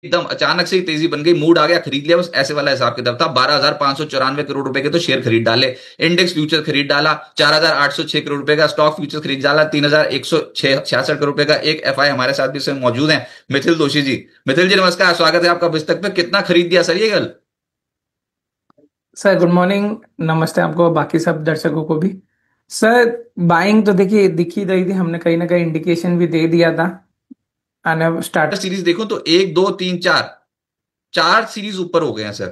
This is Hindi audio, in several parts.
एकदम अचानक से ही तेजी बन गई, मूड आ गया, खरीद लिया, बस ऐसे वाला हिसाब किताब था। 12,594 करोड़ रुपए के तो शेयर खरीद डाले, इंडेक्स फ्यूचर खरीद डाला, 4,806 करोड़ रुपए का स्टॉक फ्यूचर खरीद डाला, 3,166 करोड़ रुपए का एक एफआई। हमारे साथ भी इसमें मौजूद है मिथिल दोषी जी। मिथिल जी नमस्कार, स्वागत है आपका पुस्तक पे। कितना खरीद दिया सर ये कल? Sir good morning. नमस्ते आपको, बाकी सब दर्शकों को भी। सर बाइंग तो देखिए दिख ही रही थी, हमने कहीं ना कहीं इंडिकेशन भी दे दिया था आने स्टार्ट। सीरीज देखो तो एक दो तीन चार, चार सीरीज ऊपर हो गए हैं सर।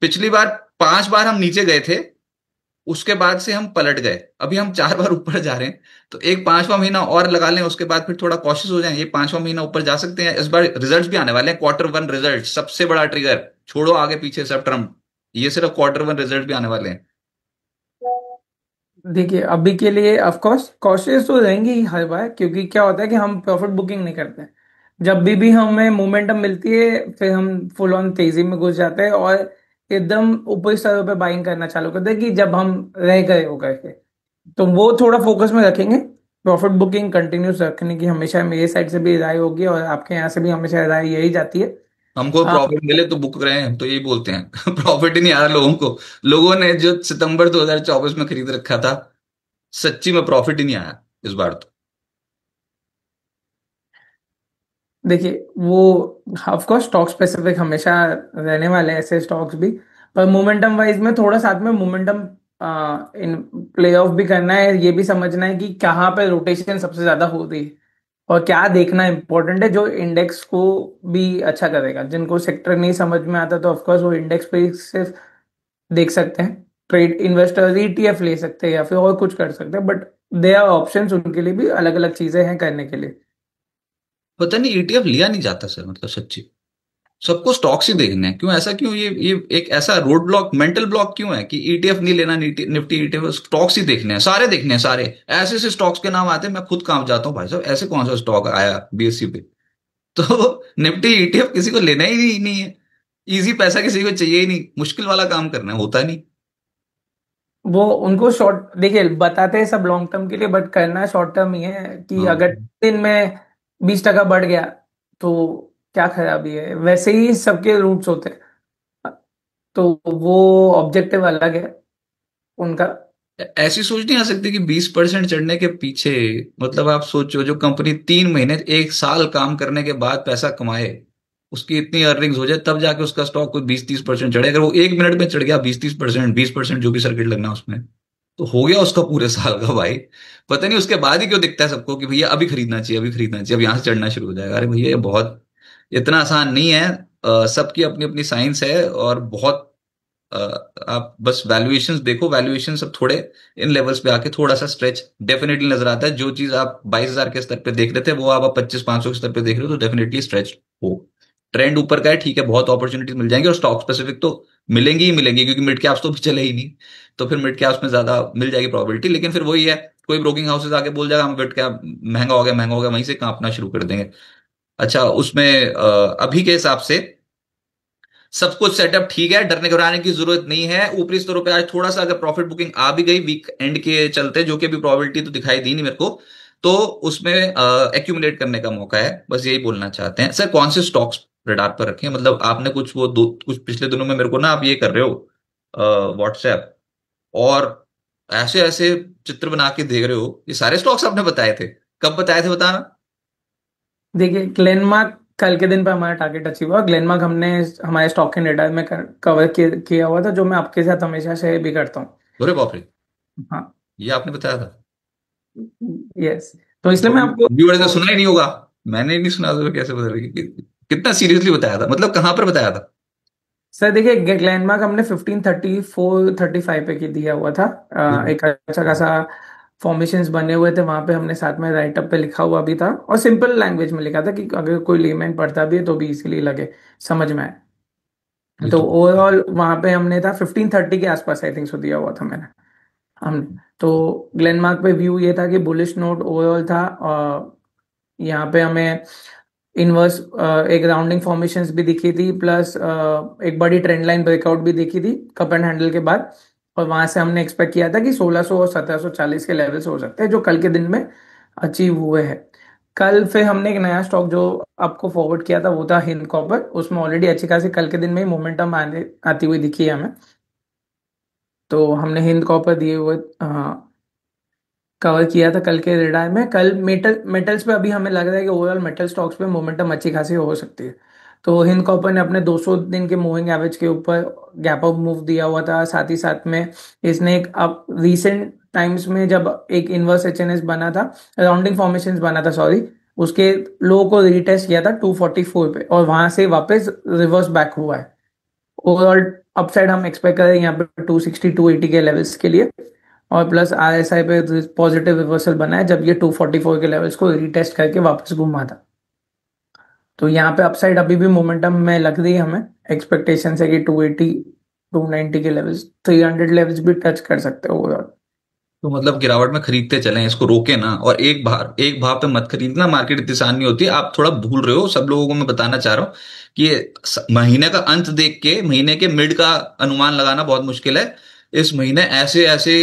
पिछली बार 5 बार हम नीचे गए थे, उसके बाद से हम पलट गए, अभी हम 4 बार ऊपर जा रहे हैं। तो एक 5वां महीना और लगा लें, उसके बाद फिर थोड़ा कॉशियस हो जाए, ये 5वां महीना ऊपर जा सकते हैं। इस बार रिजल्ट्स भी आने वाले हैं, Q1 रिजल्ट सबसे बड़ा ट्रिगर। छोड़ो आगे पीछे सब ट्रम्प, ये सिर्फ Q1 रिजल्ट भी आने वाले हैं। देखिए अभी के लिए ऑफ कोर्स कॉशियस तो रहेंगे ही हर बार, क्योंकि क्या होता है कि हम प्रॉफिट बुकिंग नहीं करते हैं। जब भी हमें मोमेंटम मिलती है फिर हम फुल ऑन तेजी में घुस जाते हैं और एकदम ऊपरी स्तरों पे बाइंग करना चालू करते हैं कि जब हम रह गए हो गए थे। तो वो थोड़ा फोकस में रखेंगे। प्रॉफिट बुकिंग कंटिन्यूस रखने की हमेशा मेरी साइड से भी राय होगी और आपके यहाँ से भी हमेशा राय यही जाती है। हमको हाँ। प्रॉफिट मिले तो बुक रहे हैं, हम तो यही बोलते हैं। प्रॉफिट ही नहीं आ रहा लोगों को। लोगों ने जो सितंबर 2024 में खरीद रखा था, सच्ची में प्रॉफिट ही नहीं आया इस बार तो। देखिए वो ऑफ कोर्स स्टॉक स्पेसिफिक हमेशा रहने वाले हैं ऐसे स्टॉक्स भी। पर मोमेंटम वाइज में थोड़ा साथ में मोमेंटम इन प्ले ऑफ भी करना है, ये भी समझना है कि कहाँ पे रोटेशन सबसे ज्यादा हो रही है और क्या देखना इंपॉर्टेंट है जो इंडेक्स को भी अच्छा करेगा। जिनको सेक्टर नहीं समझ में आता तो ऑफकोर्स वो इंडेक्स पे सिर्फ देख सकते हैं। ट्रेड इन्वेस्टर्स ईटीएफ ले सकते हैं या फिर और कुछ कर सकते हैं, बट दे आर ऑप्शंस, उनके लिए भी अलग अलग चीजें हैं करने के लिए। पता नहीं ईटीएफ लिया नहीं जाता सर, मतलब सच्ची। सबको स्टॉक्स ही देखने हैं, क्यों ऐसा, क्यों ये एक ऐसा रोड ब्लॉक, मेंटल ब्लॉक क्यों है कि ईटीएफ नहीं लेना, निफ्टी ईटीएफ स्टॉक्स ही देखने हैं, सारे देखने हैं सारे। ऐसे ऐसे स्टॉक्स के नाम आते हैं, मैं खुद कांप जाता हूँ भाई साहब, ऐसे कौन सा स्टॉक आया बीएससी पे? तो निफ्टी ईटीएफ किसी को लेना ही नहीं है। इजी पैसा किसी को चाहिए ही नहीं, मुश्किल वाला काम करना है, होता नहीं। वो उनको शॉर्ट देखिए बताते हैं सब लॉन्ग टर्म के लिए, बट करना शॉर्ट टर्म ही है कि हाँ, अगर दिन में 20% बढ़ गया तो क्या खराबी है। वैसे ही सबके रूट्स होते हैं, तो वो ऑब्जेक्टिव अलग है उनका। ऐसी सोच नहीं आ सकती कि 20% चढ़ने के पीछे, मतलब आप सोचो, जो कंपनी 3 महीने 1 साल काम करने के बाद पैसा कमाए, उसकी इतनी अर्निंग्स हो जाए, तब जाके उसका स्टॉक कोई 20-30% चढ़े। अगर वो 1 मिनट में चढ़ गया 20-30%, 20% जो भी सर्किट लगना उसमें, तो हो गया उसका पूरे साल का भाई। पता नहीं उसके बाद ही क्यों दिखता है सबको कि भैया अभी खरीदना चाहिए, अभी खरीदना चाहिए, अब यहां से चढ़ना शुरू हो जाएगा। अरे भैया ये बहुत, इतना आसान नहीं है। सबकी अपनी अपनी साइंस है, और बहुत अ, आप बस वैल्यूएशंस देखो, वैल्यूएशन सब थोड़े इन लेवल्स पे आके थोड़ा सा स्ट्रेच डेफिनेटली नजर आता है। जो चीज आप 22,000 के स्तर पे देख रहे थे, वो आप 25-500 के स्तर पे देख रहे हो, तो डेफिनेटली स्ट्रेच हो। ट्रेंड ऊपर का है, ठीक है, बहुत अपॉर्चुनिटीज मिल जाएंगी, और स्टॉक स्पेसिफिक तो मिलेंगी ही मिलेंगी, क्योंकि मिड कैप्स तो भी चले ही नहीं। तो फिर मिड कैप्स में ज्यादा मिल जाएगी प्रोबेबिलिटी, लेकिन फिर वही है, कोई ब्रोकिंग हाउसेज आके बोल जाएगा हम मिड कैप महंगा हो गया, महंगा हो गया, वहीं से कांपना शुरू कर देंगे। अच्छा, उसमें अभी के हिसाब से सब कुछ सेटअप ठीक है, डरने घबराने की जरूरत नहीं है। ऊपरी स्तरों पे आज थोड़ा सा अगर प्रॉफिट बुकिंग आ भी गई वीक एंड के चलते, जो कि अभी प्रोबेबिलिटी तो दिखाई दी नहीं मेरे को, तो उसमें एक्यूमुलेट करने का मौका है, बस यही बोलना चाहते हैं सर। कौन से स्टॉक्स रडार पर रखें? मतलब आपने कुछ वो दो कुछ पिछले दिनों में मेरे को ना, आप ये कर रहे हो व्हाट्सएप, और ऐसे ऐसे चित्र बना के देख रहे हो, ये सारे स्टॉक्स आपने बताए थे, कब बताए थे बताना। देखिए ग्लेनमार्क कल के दिन पे हमारा टारगेट अचीव हुआ। ग्लेनमार्क हमने हमारे स्टॉक एंड डेटा में कवर किया हुआ था, जो मैं आपके साथ हमेशा शेयर भी करता हूँ। अरे बाप रे, हाँ। ये आपने बताया था? यस। तो इसलिए मैं आपको व्यूअर्स ने सुना ही नहीं होगा। मैंने ही नहीं सुना, तो कैसे बता रही कितना सीरियसली बताया था, मतलब कहां पर बताया था? सर देखिए ग्लेनमार्क हमने 1534-35 पे की दिया हुआ था। हम्म। एक अच्छा खासा फॉर्मेशंस बने हुए थे वहां पे, हमने साथ में राइटअप पे लिखा हुआ भी था और सिंपल लैंग्वेज में लिखा था कि अगर कोई लेमैन पढ़ता भी है तो भी इजीली लगे, समझ में आए। ये तो तो ओवरऑल वहां पे हमने था 1530 के आसपास आई थिंक सो दिया हुआ था मैंने। हमने तो ग्लेनमार्क पे व्यू ये था कि बुलिश नोट ओवरऑल था। यहाँ पे हमें इनवर्स एक राउंडिंग फॉर्मेशंस भी दिखी थी, प्लस एक बड़ी ट्रेंड लाइन ब्रेकआउट भी दिखी थी कप एंड हैंडल के बाद। और वहां से हमने एक्सपेक्ट किया था कि 1600 और 1740 के लेवल्स हो सकते हैं जो कल के दिन में अचीव हुए हैं। कल फिर हमने एक नया स्टॉक जो आपको फॉरवर्ड किया था वो था हिंद कॉपर। उसमें ऑलरेडी अच्छी खासी कल के दिन में ही मोमेंटम आने आती हुई दिखी है हमें। तो हमने हिंद कॉपर दिए हुए कवर किया था कल के रेडार में। कल मेटल्स पे अभी हमें लग रहा है कि ओवरऑल मेटल स्टॉक्स पे मोमेंटम अच्छी खासी हो सकती है। तो हिंद कॉपर ने अपने 200 दिन के मूविंग एवरेज के ऊपर गैप अप मूव दिया हुआ था। साथ ही साथ में इसने एक अब रिसेंट टाइम्स में जब एक इनवर्स एचएनएस बना था, राउंडिंग फॉर्मेशन बना था सॉरी, उसके लो को रीटेस्ट किया था 244 पे और वहां से वापस रिवर्स बैक हुआ है। ओवरऑल अपसाइड हम एक्सपेक्ट करें यहाँ पे 260 280 के लेवल्स के लिए। और प्लस आरएसआई पे पॉजिटिव रिवर्सल बना है जब ये 244 के लेवल्स को रीटेस्ट करके वापस घुमा था। तो यहाँ पे अपसाइड अभी भी मोमेंटम में लग रही है हमें। एक्सपेक्टेशन है कि 280 290 के लेवल्स 300 लेवल्स भी टच कर सकते हो ओवरऑल। तो मतलब गिरावट में खरीदते चलें, इसको रोके ना, और एक भाव पे मत खरीदना। मार्केट इतनी आसान नहीं होती, आप थोड़ा भूल रहे हो। सब लोगों को मैं बताना चाह रहा हूँ कि ये महीने का अंत देख के महीने के मिड का अनुमान लगाना बहुत मुश्किल है। इस महीने ऐसे ऐसे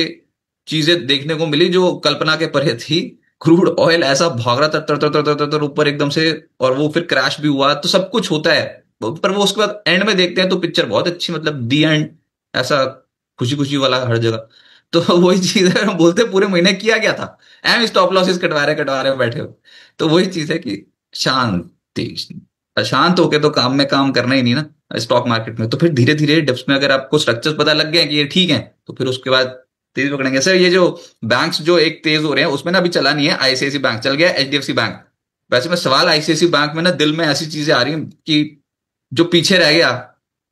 चीजें देखने को मिली जो कल्पना के परे थी। क्रूड ऑयल ऐसा भाग रहा था तर तर तर तर तर तर ऊपर एकदम से, और वो फिर क्रैश भी हुआ। तो सब कुछ होता है, पर वो उसके बाद एंड में देखते हैं तो पिक्चर बहुत अच्छी, मतलब दी एंड ऐसा, खुशी खुशी वाला हर जगह। तो वही चीज है, हम बोलते हैं पूरे महीने किया गया था, एम स्टॉप लॉसेस कटवा रहे बैठे हो। तो वही चीज है कि शांति, अशांत होके तो काम में काम करना ही नहीं ना स्टॉक मार्केट में। तो फिर धीरे धीरे डिप्स में अगर आपको स्ट्रक्चर्स पता लग गए कि ये ठीक है, तो फिर उसके बाद तेज पकड़ेंगे। सर ये जो बैंक्स जो एक तेज हो रहे हैं उसमें ना अभी चला नहीं है, आईसीआईसी बैंक चल गया, एचडीएफसी बैंक। वैसे में सवाल आईसीआईसी बैंक में ना दिल में ऐसी चीजें आ रही हैं कि जो पीछे रह गया,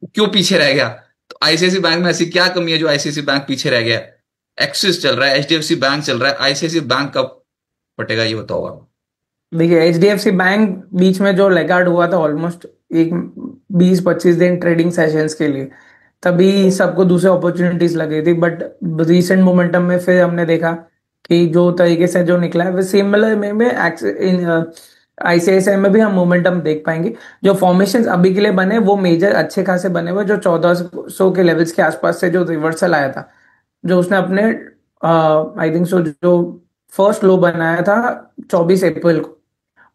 क्यों पीछे रह गया? तो आईसीआईसी बैंक में ऐसी क्या कमी है जो आईसीआईसी बैंक पीछे रह गया? एक्सिस चल रहा है, एचडीएफसी बैंक चल रहा है, आईसीआईसी बैंक कब पटेगा ये बताओ आप। देखिए एचडीएफसी बैंक बीच में जो लेगार्ड हुआ था ऑलमोस्ट एक 20-25 दिन ट्रेडिंग सेशंस के लिए, तभी सबको दूसरे अपॉर्चुनिटीज लगी थी। बट रीसेंट मोमेंटम में फिर हमने देखा कि जो तरीके से जो निकला है वो सिमिलर में आईसीआईसीआई में भी हम मोमेंटम देख पाएंगे। जो फॉर्मेशन अभी के लिए बने वो मेजर अच्छे खासे बने हुए, जो 1400 के लेवल्स के आसपास से जो रिवर्सल आया था, जो उसने अपने आई थिंक सो जो फर्स्ट लो बनाया था 24 अप्रैल को,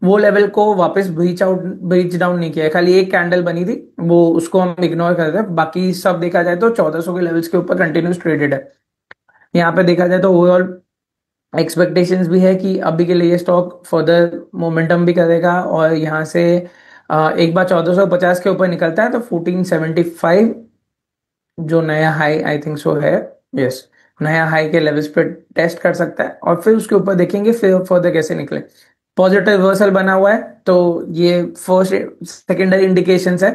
वो लेवल को वापस ब्रीच डाउन नहीं किया है। खाली एक कैंडल बनी थी, वो उसको हम इग्नोर कर रहे हैं। बाकी सब देखा जाए तो 1400 के लेवल्स के ऊपर कंटिन्यूस ट्रेडेड है। यहाँ पे देखा जाए तो ओवरऑल एक्सपेक्टेशंस भी है कि अभी के लिए ये स्टॉक फर्दर मोमेंटम भी करेगा और यहाँ से एक बार 1450 के ऊपर निकलता है तो 1475 जो नया हाई आई थिंक सो है, यस, नया हाई के लेवल्स पे टेस्ट कर सकता है और फिर उसके ऊपर देखेंगे फिर फर्दर कैसे निकले। पॉजिटिव रिवर्सल बना हुआ है तो ये फर्स्ट सेकेंडरी इंडिकेशंस है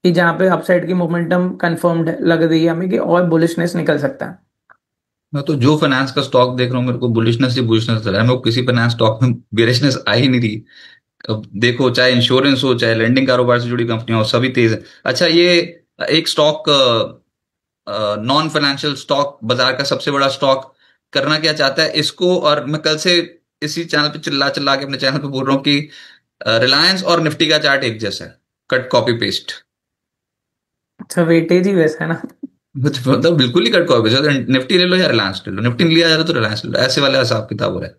कि जहाँ पे अपसाइड की मोमेंटम कंफर्म्ड लग रही है हमें कि और बुलिशनेस निकल सकता है। मैं तो जो फाइनेंस का स्टॉक देख रहा हूँ मेरे को बुलिशनेस ही बुलिशनेस चल रहा है, मेरे को किसी फाइनेंस स्टॉक में बेरिशनेस आ ही नहीं रही। अब देखो, चाहे इंश्योरेंस हो, चाहे लेंडिंग कारोबार से जुड़ी कंपनियां हो, सभी तेज है। अच्छा, ये एक स्टॉक, नॉन फाइनेंशियल स्टॉक, बाजार का सबसे बड़ा स्टॉक करना क्या चाहता है इसको, और मैं कल से इसी चैनल पे चिल्ला चिल्ला के अपने चैनल पे बोल रहा हूँ कि रिलायंस और निफ्टी का चार्ट एक जैसा है, कट कॉपी पेस्ट। अच्छा वेटेज ही वैसा है ना। मतलब बिल्कुल ही कट कॉपी पेस्ट, निफ्टी ले लो या रिलायंस ले लो, निफ्टी नहीं लिया जा रहा तो रिलायंस ले लो, ऐसे वाला हिसाब किताब हो रहा है।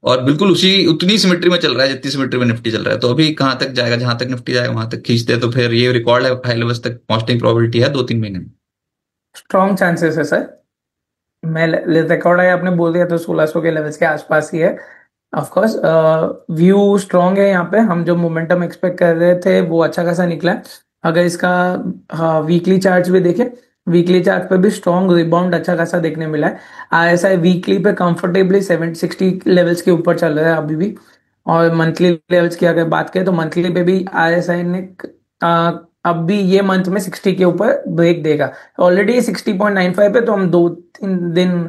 और बिल्कुल उसी उतनी सिमेट्री में चल रहा है जितनी सिमेट्री में निफ्टी चल रहा है। तो अभी कहाँ तक जाएगा? जहां तक निफ्टी जाएगा वहां तक खींचते हैं तो फिर ये रिकॉर्ड हाई लेवल्स तक पहुंचने की प्रोबेबिलिटी है 2-3 महीने में। स्ट्रॉन्ग चांसेस है सर। मैं रिकॉर्ड है आपने बोल दिया तो 1600 के लेवल्स के आसपास ही है। ऑफ कोर्स व्यू स्ट्रॉन्ग है। यहाँ पे हम जो मोमेंटम एक्सपेक्ट कर रहे थे वो अच्छा खासा निकला है। अगर इसका वीकली चार्ट्स भी देखें, वीकली चार्ट पे भी स्ट्रॉन्ग रिबाउंड अच्छा खासा देखने मिला है। आरएसआई वीकली पे कंफर्टेबली 760 लेवल्स के ऊपर चल रहा है अभी भी। और मंथली लेवल्स की अगर बात करें तो मंथली पे भी आरएसआई ने अ, अब भी ये मंथ में 60 के ऊपर ब्रेक देगा। ऑलरेडी 60.95 पे, तो हम 2-3 दिन,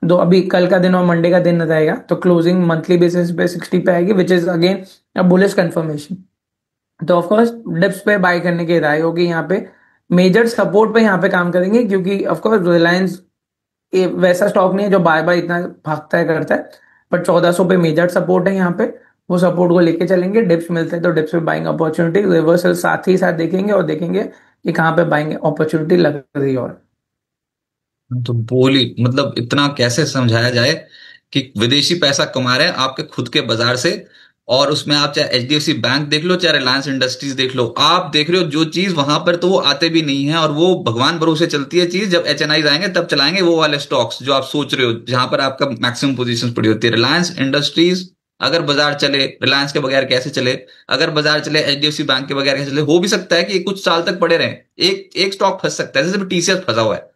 दो अभी कल का दिन और मंडे का दिन रहेगा तो क्लोजिंग मंथली बेसिस पे 60 पे आएगी, which is again a bullish confirmation. तो ऑफ कोर्स डिप्स पे बाय करने की राय होगी यहाँ पे। मेजर सपोर्ट पे यहाँ पे काम करेंगे क्योंकि ऑफ कोर्स रिलायंस वैसा स्टॉक नहीं है जो बाय बाय इतना भागता है करता है। पर 1400 पे मेजर सपोर्ट है यहाँ पे, वो सपोर्ट को लेके चलेंगे। डिप्स मिलते हैं तो डिप्स पे बाइंग अपॉर्चुनिटी, रिवर्सल साथ ही साथ देखेंगे और देखेंगे कि कहाँ पे बाइंग अपॉर्चुनिटी लग रही है। और तो बोली मतलब इतना कैसे समझाया जाए कि विदेशी पैसा कमा रहे हैं आपके खुद के बाजार से, और उसमें आप चाहे एचडीएफसी बैंक देख लो, चाहे रिलायंस इंडस्ट्रीज देख लो, आप देख रहे हो जो चीज वहां पर तो वो आते भी नहीं है, और वो भगवान भरोसे चलती है चीज। जब एचएनआई आएंगे तब चलाएंगे वो वाले स्टॉक्स जो आप सोच रहे हो, जहां पर आपका मैक्सिमम पोजीशन पड़ी होती है। रिलायंस इंडस्ट्रीज अगर बाजार चले, रिलायंस के बगैर कैसे चले, अगर बाजार चले एचडीएफसी बैंक के बगैर कैसे चले, हो भी सकता है कि कुछ साल तक पड़े रहे, एक एक स्टॉक फंस सकता है, जैसे टीसीएस फंसा हुआ है।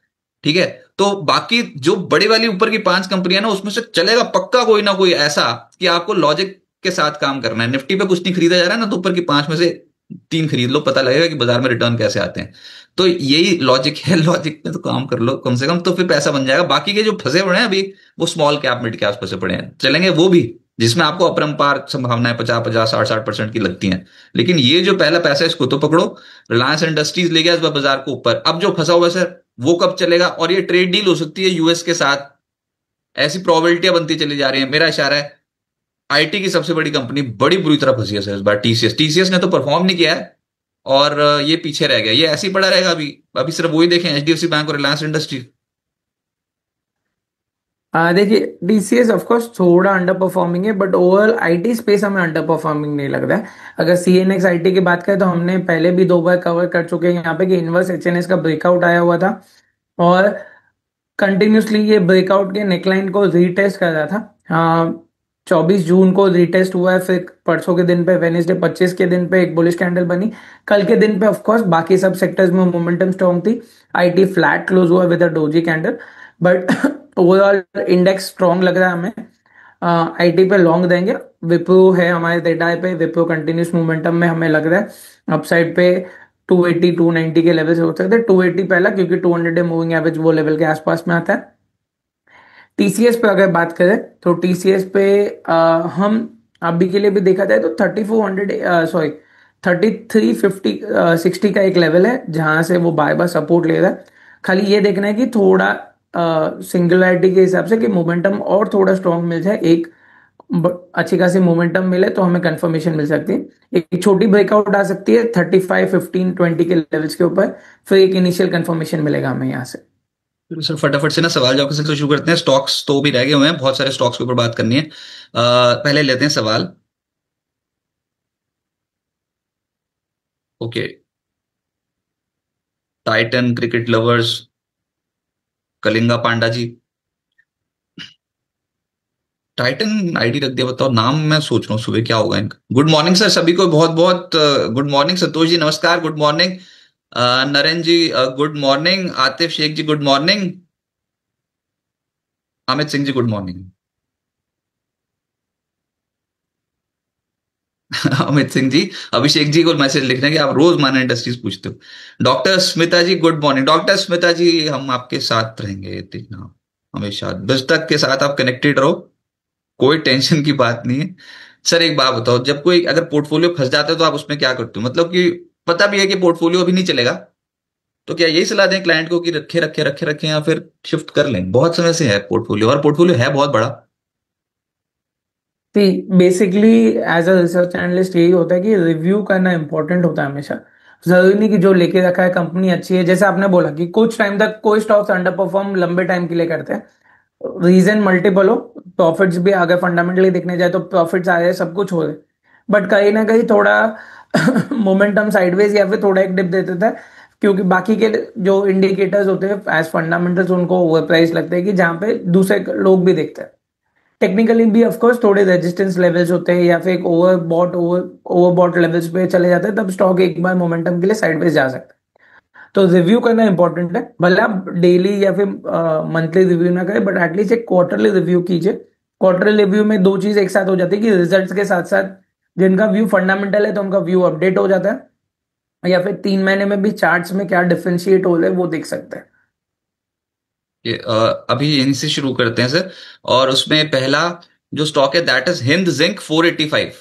ठीक है, तो बाकी जो बड़ी वाली ऊपर की 5 कंपनियां ना, उसमें से चलेगा पक्का कोई ना कोई ऐसा कि आपको लॉजिक के साथ काम करना है। निफ्टी पे कुछ नहीं खरीदा जा रहा है ना, तो ऊपर की 5 में से 3 खरीद लो, पता लगेगा कि बाजार में रिटर्न कैसे आते हैं। तो यही लॉजिक है, लॉजिक में तो काम कर लो कम से कम, तो फिर पैसा बन जाएगा। बाकी के जो फंसे पड़े हैं अभी, वो स्मॉल कैप मिड कैप फंसे पड़े हैं, चलेंगे वो भी, जिसमें आपको अपरंपार संभावनाएं 50-50 60-60% की लगती हैं। लेकिन ये जो पहला पैसा है इसको तो पकड़ो। रिलायंस इंडस्ट्रीज ले गया इस बार बाजार को ऊपर, अब जो फंसा हुआ है सर वो कब चलेगा? और ये ट्रेड डील हो सकती है यूएस के साथ, ऐसी प्रोबेबिलिटियां बनती चली जा रही है। मेरा इशारा है, आईटी की सबसे बड़ी कंपनी बड़ी बुरी तरह फंसी है सर इस बार, टीसीएस। टीसीएस ने तो परफॉर्म नहीं किया है, और ये पीछे रह गया, ये ऐसे ही पड़ा रहेगा अभी। अभी सिर्फ वही देखें, एचडीएफसी बैंक और रिलायंस इंडस्ट्री। देखिए डीसीएस ऑफ कोर्स थोड़ा अंडर परफॉर्मिंग है, बट ओवरऑल आईटी स्पेस हमें अंडर परफॉर्मिंग नहीं लग रहा है। अगर सीएनएक्स आईटी की बात करें तो हमने पहले भी 2 बार कवर कर चुके हैं यहाँ पे कि इनवर्स एचएनएस का ब्रेकआउट आया हुआ था, और कंटिन्यूसली ये ब्रेकआउट के नेकलाइन को रीटेस्ट कर रहा था। 24 जून को रीटेस्ट हुआ है, फिर परसों के दिन पे वेनेसडे 25 के दिन पे एक बुलिश कैंडल बनी। कल के दिन पे ऑफ कोर्स बाकी सब सेक्टर्स में मोमेंटम स्ट्रॉन्ग थी, आईटी फ्लैट क्लोज हुआ with a doji candle, but overall index strong लग रहा है हमें। आईटी पे लॉन्ग देंगे। विप्रो है हमारे डेटा पे, विप्रो कंटिन्यूस मोमेंटम में हमें लग रहा है अपसाइड पे 280 290 के लेवल से हो सकते हैं। 280 पहला, क्योंकि 200 डे मूविंग एवरेज वो लेवल के आसपास में आता है। टीसीएस पे अगर बात करें तो टीसीएस पे हम अभी के लिए भी देखा जाए तो 3400 सॉरी 3350 60 का एक लेवल है जहां से वो बाय बाय सपोर्ट ले रहा है। खाली ये देखना है कि थोड़ा सिंगुलैरिटी के हिसाब से कि मोमेंटम और थोड़ा स्ट्रॉन्ग मिल जाए, एक अच्छी खासी मोमेंटम मिले तो हमें कंफर्मेशन मिल सकती है। एक छोटी ब्रेकआउट आ सकती है 35 15 20 के लेवल्स के ऊपर, फिर एक इनिशियल कंफर्मेशन मिलेगा हमें यहाँ से। तो सर फटाफट से ना सवाल जवाब के सिलसिले शुरू करते हैं। स्टॉक्स तो भी रह गए हुए हैं, बहुत सारे स्टॉक्स के ऊपर बात करनी है। पहले लेते हैं सवाल। Okay, Titan cricket lovers, Kalinga Panda ji, Titan ID रख दिया, बताओ नाम, मैं सोच रहा हूँ सुबह क्या होगा इनका। गुड मॉर्निंग सर सभी को, बहुत बहुत गुड मॉर्निंग। संतोष जी नमस्कार, गुड मॉर्निंग। नरेन जी गुड मॉर्निंग। आतिफ शेख जी good morning. Amit Singh ji good morning. Amit Singh ji, Abhishek ji को मैसेज लिखना कि आप रोज माना इंडस्ट्रीज पूछते हो। डॉक्टर स्मिता जी गुड मॉर्निंग। डॉक्टर स्मिता जी हम आपके साथ रहेंगे, देखना हमेशा 10 तक के साथ आप कनेक्टेड रहो, कोई टेंशन की बात नहीं है। सर एक बात बताओ, जब कोई अगर पोर्टफोलियो फंस जाता है तो आप उसमें क्या करते हो? मतलब कि पता भी है कि पोर्टफोलियो अभी नहीं चलेगा, तो क्या यही सलाह दें क्लाइंट को कि रखे रखे रखे रखे, या फिर शिफ्ट कर लें? बहुत समय से है पोर्टफोलियो, और पोर्टफोलियो है बहुत बड़ा। Basically as a research analyst यही होता है कि रिव्यू करना इंपॉर्टेंट होता है हमेशा। जरूरी नहीं कि जो लेके रखा है कंपनी अच्छी है, जैसे आपने बोला कि कुछ टाइम तक कोई स्टॉक्स अंडर परफॉर्म लंबे टाइम के लिए करते हैं, रीजन मल्टीपल हो, प्रॉफिट्स भी अगर फंडामेंटली देखने जाए तो प्रॉफिट्स आ रहे, सब कुछ हो रहे, बट कहीं ना कहीं थोड़ा मोमेंटम साइडवेज या फिर थोड़ा एक डिप दे देता है, क्योंकि बाकी के जो इंडिकेटर्स होते हैं एज फंडामेंटल्स उनको ओवर प्राइस लगते हैं कि जहां पे दूसरे लोग भी देखते हैं। टेक्निकली भी ऑफ कोर्स थोड़े रेजिस्टेंस लेवल्स होते हैं या फिर एक ओवरबॉट लेवल्स पे चले जाते हैं, तब स्टॉक एक बार मोमेंटम के लिए साइडवेज जा सकता है। तो रिव्यू करना इंपॉर्टेंट है, भले आप डेली या फिर मंथली रिव्यू ना करें, बट एटलीस्ट एक क्वार्टरली रिव्यू कीजिए। क्वार्टरली रिव्यू में दो चीज एक साथ हो जाती है कि रिजल्ट्स के साथ साथ जिनका व्यू फंडामेंटल है तो उनका व्यू अपडेट हो जाता है, या फिर 3 महीने में भी चार्ट्स में क्या डिफरेंशिएट हो रहे हैं वो देख सकते हैं। अभी यहीं से शुरू करते हैं सर। और उसमें पहला जो स्टॉक है दैट इज हिंद जिंक 485।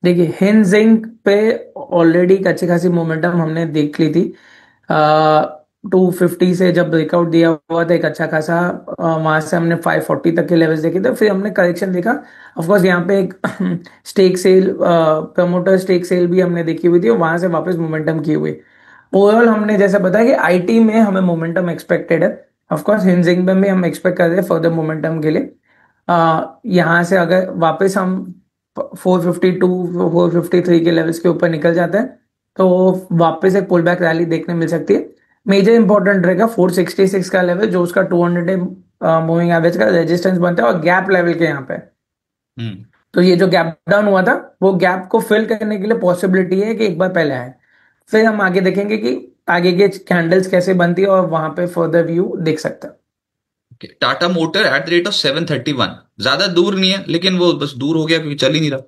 देखिए हिंजिंग पे ऑलरेडी एक अच्छी खासी मोमेंटम हमने देख ली थी। 250 से जब ब्रेकआउट दिया हुआ था एक अच्छा खासा, वहां से हमने 540 तक के लेवल्स देखे थे, फिर हमने करेक्शन देखा। ऑफ कोर्स यहाँ पे एक stake sale, promoter stake sale भी हमने देखी हुई थी, और वहां से वापस मोमेंटम की हुई। ओवरऑल हमने जैसे बताया कि आईटी में हमें मोमेंटम एक्सपेक्टेड है, ऑफ कोर्स हिंजिंग में भी हम एक्सपेक्ट कर रहे हैं फर्दर मोमेंटम के लिए। यहाँ से अगर वापस हम 452 453 के लेवल्स के ऊपर निकल जाते हैं तो वापस एक पुल बैक रैली देखने मिल सकती है। मेजर इंपॉर्टेंट रहेगा 466 का लेवल, जो उसका 200 डे मूविंग एवरेज का रेजिस्टेंस बनता है और गैप लेवल के यहाँ पे। हम्म। तो ये जो गैप डाउन हुआ था, वो गैप को फिल करने के लिए पॉसिबिलिटी है कि एक बार पहले आए। फिर हम आगे देखेंगे कि आगे के कैंडल्स कैसे बनती है और वहां पे फर्दर व्यू देख सकते हैं। Tata motor eight the rate of 731, ज्यादा दूर नहीं है लेकिन वो बस दूर हो गया क्योंकि चल ही नहीं रहा।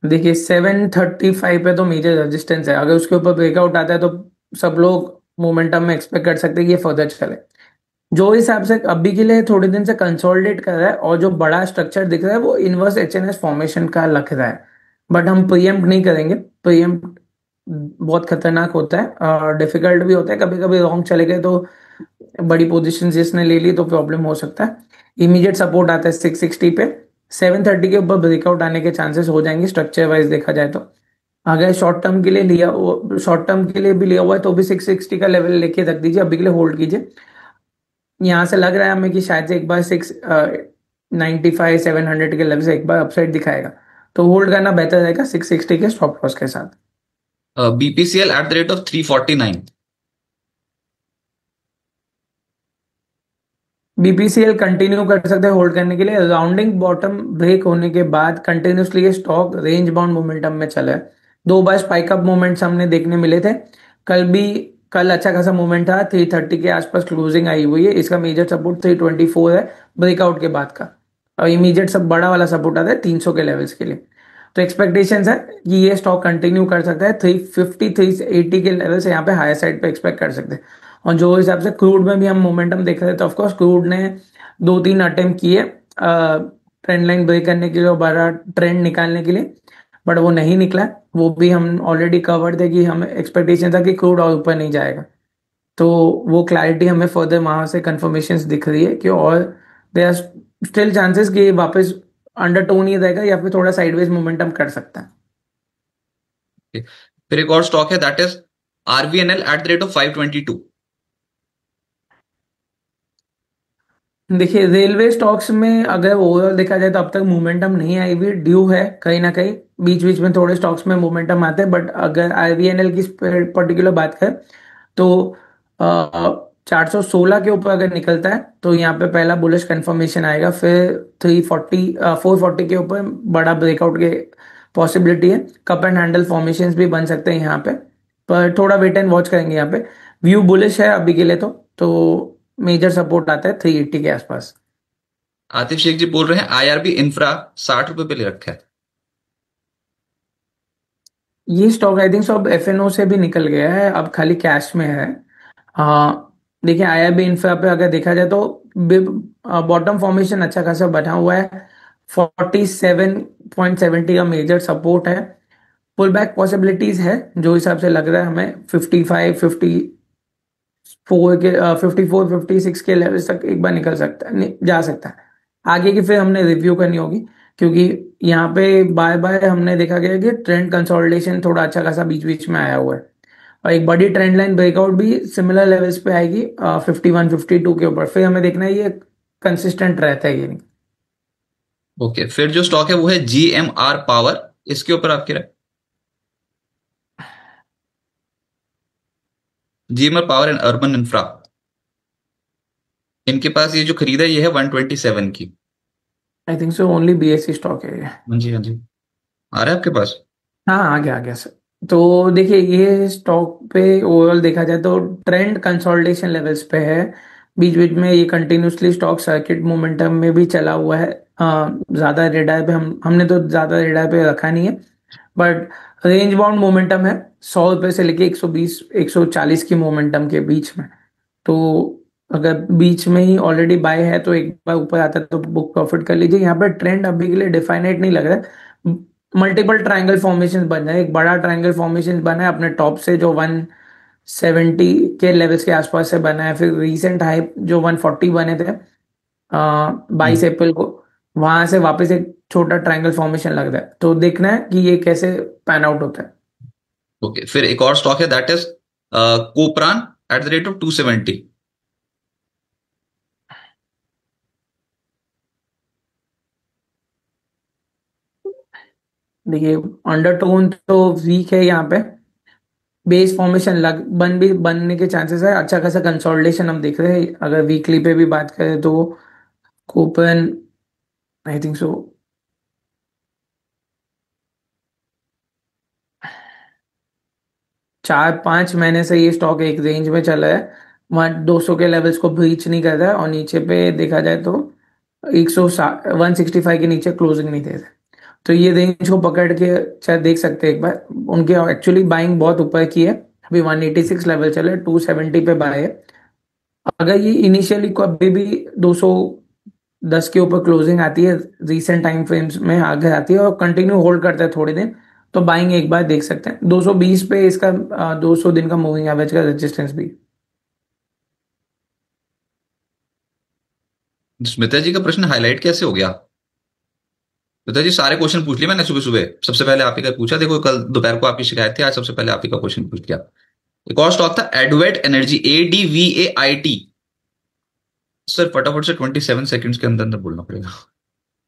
देखिए 735 पे तो मेजर रेजिस्टेंस है, अगर उसके ऊपर ब्रेकआउट आता है तो सब लोग मोमेंटम में एक्सपेक्ट कर सकते हैं कि ये फर्दर चले। जो हिसाब से अभी के लिए थोड़े दिन से कंसोलिडेट कर रहा है और जो बड़ा स्ट्रक्चर दिख रहा है वो इनवर्स एचएनएस फॉर्मेशन का लग रहा है। बट हम प्रीएम्प्ट नहीं करेंगे, प्रीएम्प्ट बहुत खतरनाक होता है और डिफिकल्ट भी होता है, कभी कभी रॉन्ग चले गए तो बड़ी पोजीशन जिसने ले ली तो प्रॉब्लम हो सकता है। इमीडिएट सपोर्ट आता है 660 पे, 730 के ऊपर ब्रेकआउट आने के चांसेस हो जाएंगे स्ट्रक्चर वाइज देखा जाए तो। अगर शॉर्ट टर्म के लिए लिया, शॉर्ट टर्म के लिए भी लिया हुआ है तो भी 660 का लेवल लेके रख दीजिए, अभी के लिए होल्ड कीजिए। यहाँ से लग रहा है हमें कि शायद से एक बार 695 700 के लेवल से एक बार अपसाइड दिखाएगा, तो होल्ड करना बेहतर रहेगा 660 के स्टॉप लॉस के साथ। BPCL eight the rate of 349। BPCL continue कर सकते हैं होल्ड करने के लिए, राउंडिंग बॉटम ब्रेक होने के बाद कंटिन्यूसली ये स्टॉक रेंज बाउंड मोमेंटम में चला है। दो बार स्पाइक अप मोमेंट्स हमने देखने मिले थे। कल भी, कल अच्छा खासा मूवमेंट था, 330 के आसपास क्लोजिंग आई हुई है। इसका मेजर सपोर्ट 324 है ब्रेकआउट के बाद का, और इमीडिएट सब बड़ा वाला सपोर्ट आता है 300 के लेवल्स के लिए। तो एक्सपेक्टेशंस है कि ये स्टॉक कंटिन्यू कर सकता है, 350 380 के लेवल से यहाँ पे हायर साइड पे एक्सपेक्ट कर सकते हैं। और जो हिसाब से क्रूड में भी हम मोमेंटम देख रहे थे, तो ऑफकोर्स क्रूड ने दो तीन अटेम्प्ट किए ट्रेंड लाइन ब्रेक करने के लिए और बड़ा ट्रेंड निकालने के लिए, बट वो नहीं निकला। वो भी हम ऑलरेडी कवर्ड थे कि हम एक्सपेक्टेशन था कि क्रूड और ऊपर नहीं जाएगा। तो वो क्लैरिटी हमें फर्दर वहां से कंफर्मेशन दिख रही है कि और देर आर स्टिल चांसेस कि वापस अंडरटोन ही रहेगा या फिर थोड़ा साइडवेज मोमेंटम कर सकता है। फिर एक और स्टॉक है that is RVNL eight the rate of 522। देखिए रेलवे स्टॉक्स में अगर ओवरऑल देखा जाए तो अब तक मोमेंटम नहीं आई हुई, ड्यू है कहीं ना कहीं। बीच बीच में थोड़े स्टॉक्स में मोमेंटम आते हैं, बट अगर आईवीएनएल की पर्टिकुलर बात करें तो 416 के ऊपर अगर निकलता है तो यहाँ पे पहला बुलिश कंफर्मेशन आएगा। फिर 340 440 के ऊपर बड़ा ब्रेकआउट के पॉसिबिलिटी है। कप एंड हैंडल फॉर्मेशंस भी बन सकते हैं यहाँ पे, पर थोड़ा वेट एंड वॉच करेंगे यहाँ पे। व्यू बुलिश है अभी के लिए तो मेजर सपोर्ट आता है 380 के आसपास। आतिफ शेख जी बोल रहे हैं आईआरबी इंफ्रा 60 रुपए पे ले रखा है। ये स्टॉक आई थिंक सो अब एफएनओ से भी निकल गया है, अब खाली कैश में है। देखिए आईआरबी इंफ्रा पे अगर देखा जाए तो बॉटम फॉर्मेशन अच्छा खासा बना हुआ है। 47.70 का मेजर सपोर्ट है। पुल बैक पॉसिबिलिटीज है जो हिसाब से लग रहा है हमें, 55 54 के 54 56 के लेवल तक एक बार निकल सकता है, जा सकता है। आगे की फिर हमने रिव्यू करनी होगी, क्योंकि यहाँ पे बाय बाय हमने देखा गया कि ट्रेंड कंसोलिडेशन थोड़ा अच्छा खासा बीच बीच में आया हुआ है, और एक बड़ी ट्रेंड लाइन ब्रेकआउट भी सिमिलर लेवल्स पे आएगी 51 52 के ऊपर। फिर हमें देखना है ये कंसिस्टेंट रहता है ये नहीं। ओके, फिर जो स्टॉक है वो है जीएमआर पावर। इसके ऊपर आपकी राय? GMR power and urban infra, इनके पास ये जो खरीदा ये है 127 की। I think so only BSC stock है ये। हाँ जी, हाँ जी। आ रहा है आपके पास? हाँ आ गया सर। तो देखिए ये स्टॉक पे ओवरऑल देखा जाए तो ट्रेंड कंसोलिडेशन लेवल्स पे है। बीच बीच में ये कंटिन्यूसली स्टॉक सर्किट मोमेंटम में भी चला हुआ है। ज्यादा रेडार पे हमने तो ज्यादा रेडार पे रखा नहीं है, बट रेंज बाउंड मोमेंटम है 100 रुपए से लेके 120 140 की मोमेंटम के बीच में। तो अगर बीच में ही ऑलरेडी बाय है तो एक बार ऊपर आता है तो बुक प्रॉफिट कर लीजिए। यहाँ पे ट्रेंड अभी के लिए डिफाइनेट नहीं लग रहा है। मल्टीपल ट्रायंगल फॉर्मेशन बन रहे हैं, एक बड़ा ट्रायंगल फॉर्मेशन बना है अपने टॉप से जो 170 के लेवल्स के आसपास से बना है। फिर रीसेंट हाई जो 140 बने थे 22 अप्रैल को, वहां से वापस एक छोटा ट्रायंगल फॉर्मेशन लग रहा है। तो देखना है कि ये कैसे पैन आउट होता है। ओके, फिर एक और स्टॉक है that is Kopran at the rate of 270। देखिए अंडरटोन तो वीक है यहाँ पे, बेस फॉर्मेशन लग बन भी बनने के चांसेस है, अच्छा खासा कंसोलिडेशन हम देख रहे हैं। अगर वीकली पे भी बात करें तो कूपन, आई थिंक सो 4-5 महीने से ये स्टॉक एक रेंज में चला है, वहाँ 200 के लेवल्स को ब्रीच नहीं कर रहा है, और नीचे पे देखा जाए तो 165 के नीचे क्लोजिंग नहीं दे रहा है। तो ये रेंज को पकड़ के शायद देख सकते हैं एक बार। उनके एक्चुअली बाइंग बहुत ऊपर की है, अभी 186 लेवल चले, 270 पे बाय है। अगर ये इनिशियली को अभी भी 210 के ऊपर क्लोजिंग आती है, रीसेंट टाइम फ्रेम्स में आगे आती है और कंटिन्यू होल्ड करता है थोड़े दिन, तो बाइंग एक बार देख सकते हैं। 220 पे इसका 200 दिन का मूविंग एवरेज का रेजिस्टेंस भी। स्मिता जी का प्रश्न हाईलाइट कैसे हो गया? स्मिता जी सारे क्वेश्चन पूछ लिए मैंने सुबह सुबह, सबसे पहले आप ही का पूछा। देखो कल दोपहर को आपकी शिकायत थी, आज सबसे पहले आप ही का क्वेश्चन पूछ लिया। एक और स्टॉक था एडवेट एनर्जी, ADVAIT। सर फटाफट से 27 सेकंड्स के अंदर अंदर बोलना पड़ेगा,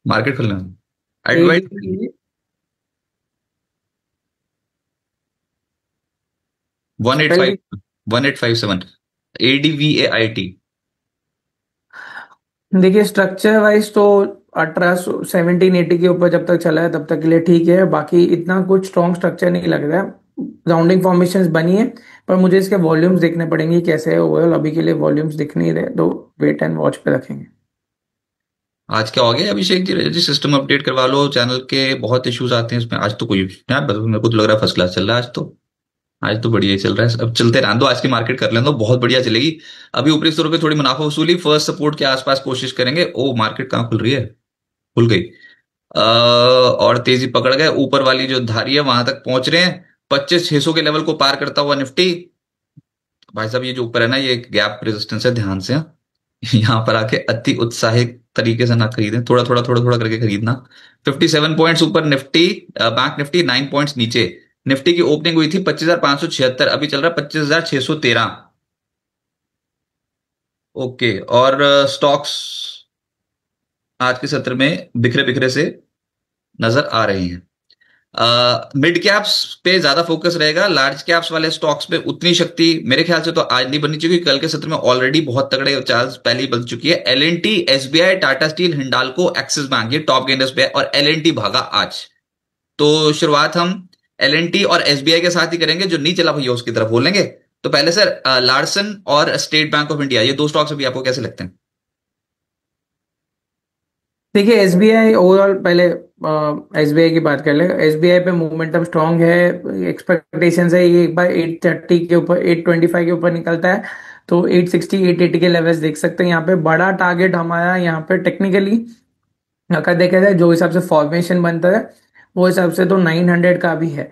मार्केट खुलना है। एडवेट एडीपी 185, पहले 1857, ADVAIT। देखिए स्ट्रक्चर वाइज तो 18 17 80 के ऊपर जब तक चला है तब तक के लिए ठीक है, बाकी इतना कुछ स्ट्रॉन्ग स्ट्रक्चर नहीं लग रहा है। राउंडिंग फॉर्मेशंस बनी है, पर मुझे इसके वॉल्यूम्स देखने पड़ेंगे कैसे है ओवरऑल। अभी के लिए वॉल्यूम्स दिख नहीं रहे, तो वेट एंड वॉच पे रखेंगे। आज क्या हो गया अभिषेक जी? रजत जी सिस्टम अपडेट करवा लो, चैनल के बहुत इश्यूज आते हैं इसमें। आज तो कोई यार मेरे को तो लग रहा है फर्स्ट क्लास चल रहा है आज तो। आज तो बढ़िया ही चल रहा है, अब चलते रहने दो, आज की मार्केट कर लेने दो, बहुत बढ़िया चलेगी। अभी ऊपरी स्तरों पे थोड़ी मुनाफा वसूली, फर्स्ट सपोर्ट के आसपास कोशिश करेंगे। ओ मार्केट कहाँ खुल रही है? खुल गई। और तेजी पकड़ गए, ऊपर वाली जो धारी है वहां तक पहुंच रहे हैं। 25,600 के लेवल को पार करता हुआ निफ्टी। भाई साहब ये जो ऊपर है ना, ये एक गैप रेजिस्टेंस है, ध्यान से हाँ। यहाँ पर आके अति उत्साहित तरीके से ना खरीदें, थोड़ा थोड़ा थोड़ा थोड़ा करके खरीदना। 57 पॉइंट्स ऊपर निफ्टी, बैंक निफ्टी 9 पॉइंट्स नीचे। निफ्टी की ओपनिंग हुई थी 25,576, अभी चल रहा है 25,613। ओके, और स्टॉक्स आज के सत्र में बिखरे बिखरे से नजर आ रहे हैं। मिड कैप्स पे ज्यादा फोकस रहेगा, लार्ज कैप्स वाले स्टॉक्स पे उतनी शक्ति मेरे ख्याल से तो आज नहीं बननी चाहिए, कल के सत्र में ऑलरेडी बहुत तगड़े चार्ज पहले ही बन चुकी है। L&T, SBI, Tata steel, Hindalco, axis bank, ये टॉप गेनर्स पे है, और L&T भागा आज। तो शुरुआत हम L&T और SBI के साथ ही करेंगे, जो नहीं चला भैया उसकी तरफ बोलेंगे। तो पहले सर लार्सन और स्टेट बैंक ऑफ इंडिया, ये दो स्टॉक्स अभी आपको कैसे लगते हैं? देखिए एसबीआई ओवरऑल, पहले एसबीआई की बात कर ले। एसबीआई पे मोमेंटम स्ट्रांग है, एक्सपेक्टेशन है ये एक बार 830 के ऊपर, 825 के ऊपर निकलता है तो 860 880 के लेवल्स देख सकते हैं। यहाँ पे बड़ा टारगेट हमारा यहाँ पे टेक्निकली अगर देखा जाए, जो हिसाब से फॉर्मेशन बनता है वो हिसाब से तो 900 का भी है।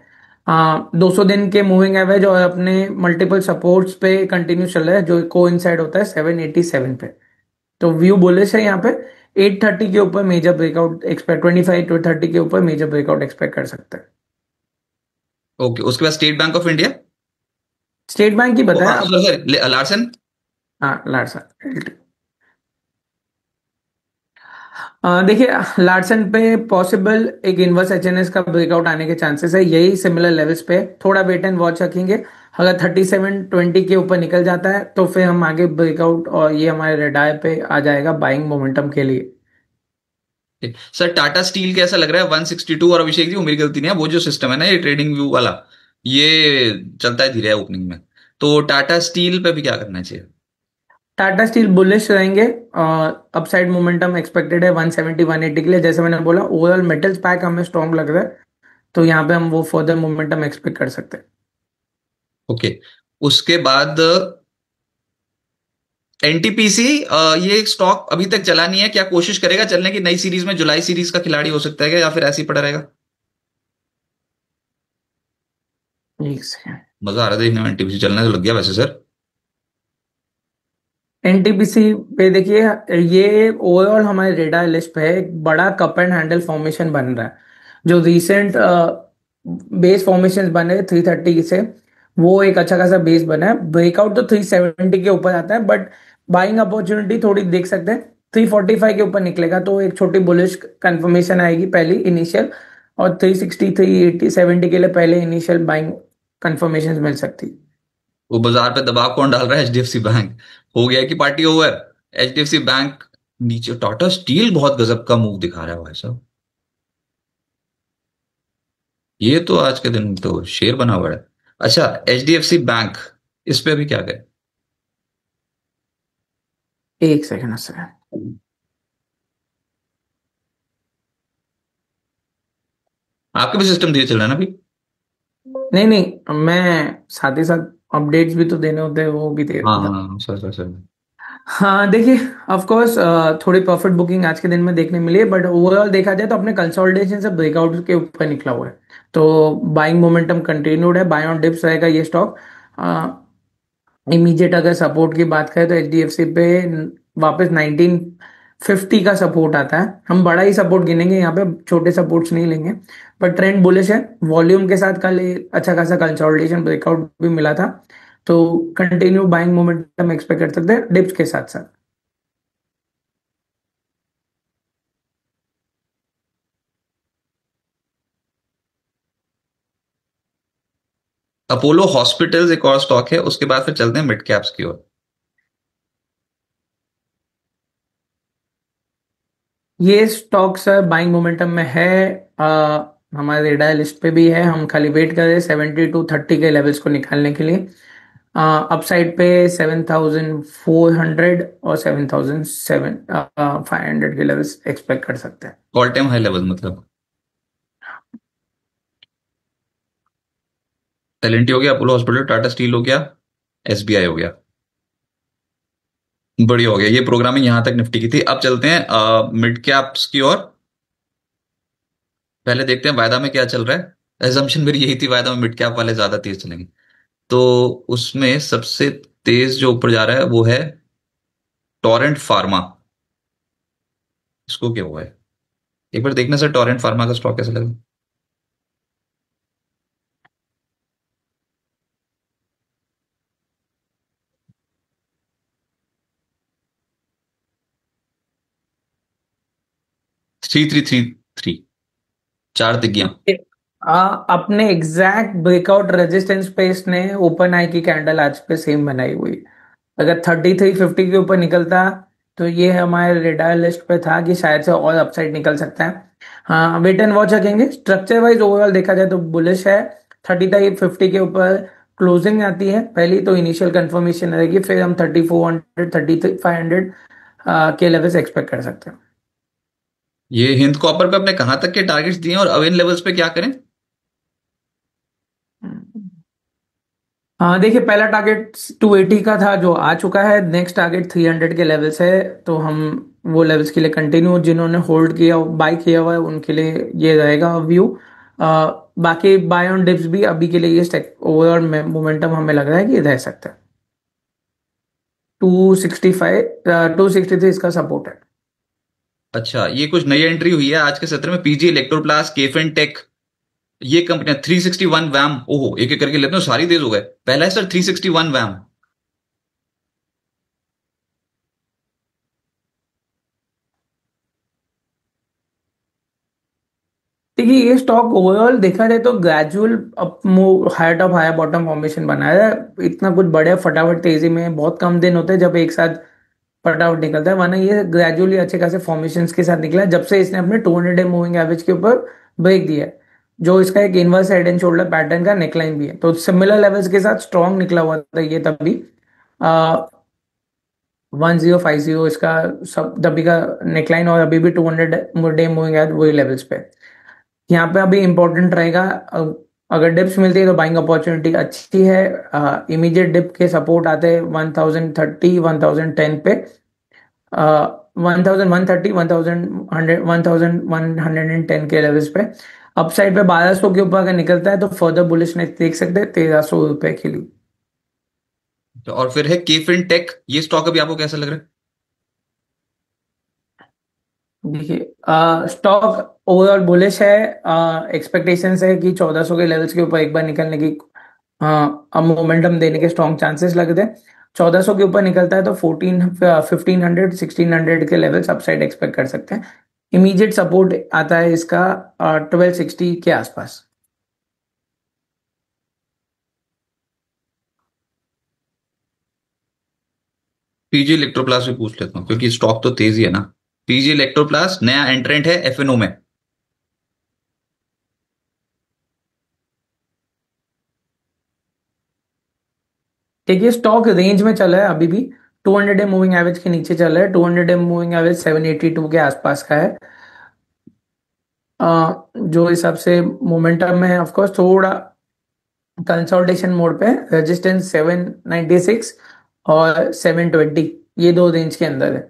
200 दिन के मूविंग एवरेज और अपने मल्टीपल सपोर्ट्स पे कंटिन्यू चल रहा है, जो को इंसाइड होता है 787 पे। तो व्यू बुलिश है यहाँ पे। 830 के ऊपर मेजर ब्रेकआउट एक्सपेक्ट, 25 to 30 के ऊपर मेजर ब्रेकआउट एक्सपेक्ट कर सकते हैं। ओके, उसके बाद state bank of India. State bank की बताया आप। Sorry, Larsen. हाँ लार्सन, देखिए लार्सन पे पॉसिबल एक इनवर्स एचएनएस का ब्रेकआउट आने के चांसेस है, यही सिमिलर लेवल्स पे थोड़ा वेट एंड वॉच रखेंगे। अगर 3720 के ऊपर निकल जाता है तो फिर हम आगे ब्रेकआउट, और ये हमारे रेडार पे आ जाएगा बाइंग मोमेंटम के लिए। सर टाटा स्टील कैसा लग रहा है? 162। और अभिषेक जी वो मेरी गलती नहीं है, वो जो सिस्टम है ना ये ट्रेडिंग व्यू वाला, ये चलता है धीरे ओपनिंग में। तो टाटा स्टील पे भी क्या करना चाहिए? टाटा स्टील बुलिश रहेंगे, अपसाइड मोमेंटम एक्सपेक्टेड है 170 180 के लिए। जैसे मैंने बोला ओवरऑल मेटल्स पैक हमें स्ट्रॉन्ग लग रहा है, तो यहाँ पे हम वो फर्दर मोमेंटम एक्सपेक्ट कर सकते हैं। ओके, उसके बाद एनटीपीसी, ये स्टॉक अभी तक चला नहीं है, क्या कोशिश करेगा चलने की नई सीरीज में? जुलाई सीरीज का खिलाड़ी हो सकता है क्या, या फिर ऐसे ही पड़ा रहेगा? एक सेकंड, मजा आ रहा है देखने में, एनटीपीसी चलने तो लग गया वैसे सर। एनटीपीसी पे देखिए, ये ओवरऑल हमारे रेडार लिस्ट पे है। एक बड़ा कप एंड हैंडल फॉर्मेशन बन रहा है, जो रिसेंट बेस फॉर्मेशन बने 330 से, वो एक अच्छा खासा बेस बना है। ब्रेकआउट तो 370 के ऊपर आता है, बट बाइंग अपॉर्चुनिटी थोड़ी देख सकते हैं। 345 के ऊपर निकलेगा तो एक छोटी बुलिश कंफर्मेशन आएगी पहली इनिशियल। और 360 380 70 के लिए पहले इनिशियल बाइंग कंफर्मेशन मिल सकती। वो बाजार पे दबाव कौन डाल रहा है? HDFC bank. हो गया कि पार्टी ओवर। एचडीएफसी बैंक नीचे, टाटा स्टील बहुत गजब का मूव दिखा रहा है भाई साहब। ये तो आज के दिन तो शेर बना हुआ है। अच्छा, एचडीएफसी बैंक, इस पे भी क्या गए? एक सेकंड से। आपके भी सिस्टम धीरे चल रहा है ना अभी? नहीं नहीं, मैं साथ ही साथ अपडेट्स भी तो देने होते हैं, वो भी दे हाँ रहा था। हाँ, सर सर सर। हाँ देखिए, ऑफ कोर्स थोड़ी प्रॉफिट बुकिंग आज के दिन में देखने मिली है, बट ओवरऑल देखा जाए तो अपने कंसोलिडेशन से ब्रेकआउट के ऊपर निकला हुआ है। तो बाइंग मोमेंटम कंटिन्यूड है, बाय ऑन डिप्स रहेगा ये स्टॉक। इमीडिएट अगर सपोर्ट की बात करें तो एचडीएफसी पे वापस 1950 का सपोर्ट आता है। हम बड़ा ही सपोर्ट गिनेंगे यहाँ पे, छोटे सपोर्ट्स नहीं लेंगे। पर ट्रेंड बुलिश है, वॉल्यूम के साथ कल अच्छा खासा कंसोलिडेशन ब्रेकआउट भी मिला था। तो कंटिन्यू बाइंग मोमेंटम एक्सपेक्ट कर सकते हैं डिप्स के साथ साथ। अपोलो हॉस्पिटल्स एक और स्टॉक है, उसके बाद फिर चलते हैं मिड कैप्स की ओर। ये स्टॉक सर बाइंग मोमेंटम में है। हमारे रेडार लिस्ट पे भी है, हम खाली वेट कर रहे हैं 70 to 30 के लेवल्स को निकालने के लिए। अपसाइड पे 7400 और 7500 के लेवल्स एक्सपेक्ट कर सकते हैं। ऑल टाइम हाई लेवल मतलब? एल हो गया, अपोलो हॉस्पिटल, टाटा स्टील हो गया, एसबीआई हो गया। बढ़िया हो गया, ये प्रोग्रामिंग यहां तक निफ्टी की थी। अब चलते हैं मिड कैप्स की ओर। पहले देखते हैं वायदा में क्या चल रहा है। एजम्पशन मेरी यही थी, वायदा में मिड कैप वाले ज्यादा तेज चलेंगे। तो उसमें सबसे तेज जो ऊपर जा रहा है वो है टोरेंट फार्मा। इसको क्या हुआ है? एक बार देखना सर, टोरेंट फार्मा का स्टॉक कैसा लगा। 3333, चार तिग्गियां। अपने एग्जैक्ट ब्रेकआउट रेजिस्टेंस पे इसने ओपन आई की कैंडल आज पे सेम बनाई हुई। अगर 3350 के ऊपर निकलता तो ये हमारे रेडार लिस्ट पे था कि शायद से और अपसाइड निकल सकता है। हाँ, वेट एंड वॉच रखेंगे। स्ट्रक्चर वाइज ओवरऑल देखा जाए तो बुलिश है। 3350 के ऊपर क्लोजिंग आती है पहली तो इनिशियल कंफर्मेशन रहेगी, फिर हम 3400 3500 के लेवल्स एक्सपेक्ट कर सकते हैं। ये हिंद कॉपर पे अपने कहां तक के टारगेट्स दिए हैं और अब इन लेवल्स पे क्या करें? हाँ देखिए, पहला टारगेट 280 का था जो आ चुका है। नेक्स्ट टारगेट 300 के लेवल्स है। तो हम वो लेवल्स के लिए कंटिन्यू, जिन्होंने होल्ड किया बाय किया हुआ है उनके लिए ये रहेगा व्यू। बाकी बाय ऑन डिप्स भी अभी के लिए ये ओवरऑल मोमेंटम हमें लग रहा है कि रह सकता है। 265 263 इसका सपोर्ट है। अच्छा, ये कुछ नई एंट्री हुई है आज के सत्र में, पीजी इलेक्ट्रोप्लास, केफिन टेक, ये कंपनियां। 361 वैम, ओहो, एक एक करके लेते हो, सारी तेज हो गए। पहला है सर 361 वैम। देखिए, ये स्टॉक ओवरऑल देखा जाए तो gradual up higher top higher bottom formation बनाया है। इतना कुछ बड़े फटाफट तेजी में बहुत कम दिन होते हैं जब एक साथ फटाफट निकलता है, वरना ये ग्रेजुअली अच्छे खासे फॉर्मेशंस के साथ निकला है जब से इसने अपने 200 डे मूविंग एवरेज के ऊपर ब्रेक दिया है। जो इसका एक inverse head and shoulder pattern का नेकलाइन भी है, तो सिमिलर लेवल्स के साथ स्ट्रॉन्ग निकला हुआ था ये तभी। 1050 इसका सब तभी का नेकलाइन, और अभी भी 200 डे मूविंग एवरेज वही लेवल्स पे। यहाँ पे अभी इंपॉर्टेंट रहेगा, अगर डिप्स मिलती है तो बाइंग अपॉर्चुनिटी अच्छी है। इमीडिएट डिप के सपोर्ट आते हैं 1030 1010 पे, 1130 1100 1110 के लेवल्स पे। अपसाइड पे 1200 के ऊपर अगर निकलता है तो फर्दर बुलिशनेस देख सकते हैं 1300 रुपए के लिए। और फिर है केफिन टेक, ये स्टॉक अभी आपको कैसा लग रहा है? देखिए, स्टॉक ओवरऑल बुलिश है। एक्सपेक्टेशंस है कि 1400 के लेवल्स के ऊपर एक बार निकलने की, अब मोमेंटम देने के स्ट्रॉन्ग चांसेस लगते हैं। 1400 के ऊपर निकलता है तो 1500 1600 के लेवल्स अपसाइड एक्सपेक्ट कर सकते हैं। इमीडिएट सपोर्ट आता है इसका 1260 के आसपास। पीजी इलेक्ट्रोप्लास भी पूछ लेता हूँ क्योंकि स्टॉक तो तेज ही है ना। पीजी इलेक्ट्रोप्लास नया एंट्रेंट है एफएनओ में। देखिए स्टॉक रेंज में चल रहा है अभी भी, 200 डे मूविंग एवरेज के नीचे चल रहा है। 200 डे मूविंग एवरेज 782 के आसपास का है। जो हिसाब से मोमेंटम में है, ऑफ कोर्स थोड़ा कंसोलिडेशन मोड पे, रेजिस्टेंस 796 और 720, ये दो रेंज के अंदर है।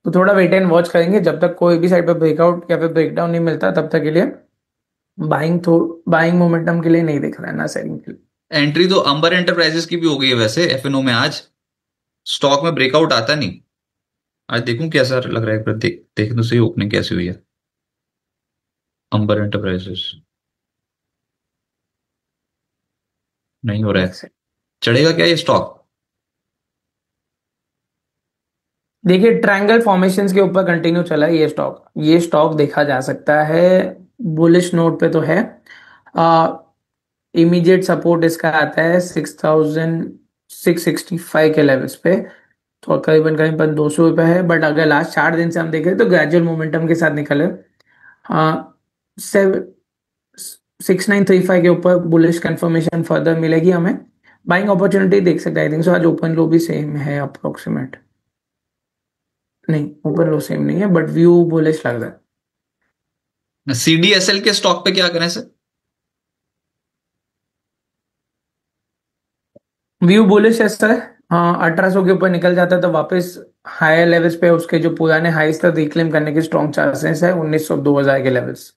तो थोड़ा वेट एंड वॉच करेंगे, जब तक कोई भी साइड पे ब्रेकआउट या फिर ब्रेकडाउन नहीं मिलता तब तक के लिए बाइंग मोमेंटम के लिए नहीं दिख रहा है, ना सेलिंग के लिए। एंट्री तो अंबर एंटरप्राइजेस की भी हो गई है वैसे एफएनओ में। आज स्टॉक में ब्रेकआउट आता नहीं। आज देखूं कैसा लग रहा है, एक बार देख तो सही ओपनिंग कैसी हुई है अंबर एंटरप्राइजेस। नहीं हो रहा एक है। सेकंड। चढ़ेगा क्या ये स्टॉक? देखिए ट्रायंगल फॉर्मेशंस के ऊपर कंटिन्यू चला है ये स्टॉक देखा जा सकता है, बुलिश नोट पे तो है। इमीडिएट सपोर्ट इसका आता है 6665 के लेवल्स पे, तो करीबन करीबन 200 रुपये है। बट अगर लास्ट 4 दिन से हम देखें तो ग्रेजुअल मोमेंटम के साथ निकले। हाँ, 6935 के ऊपर बुलिश कंफर्मेशन फर्दर मिलेगी हमें, बाइंग अपॉर्चुनिटी देख सकते हैं। आई थिंक सो आज ओपन लो भी सेम है अप्रोक्सीमेट, नहीं ओपन लो सेम नहीं है बट व्यू बुलिश लग रहा है। सीडीएसएल के स्टॉक पे क्या करें सर? व्यू बुलिश है सर। हाँ, 1800 के ऊपर निकल जाता है तो वापस हायर लेवल्स पे उसके जो पुराने हाइस तक रिक्लेम करने के स्ट्रॉन्ग चांसेस है, 1900 2000 के लेवल्स।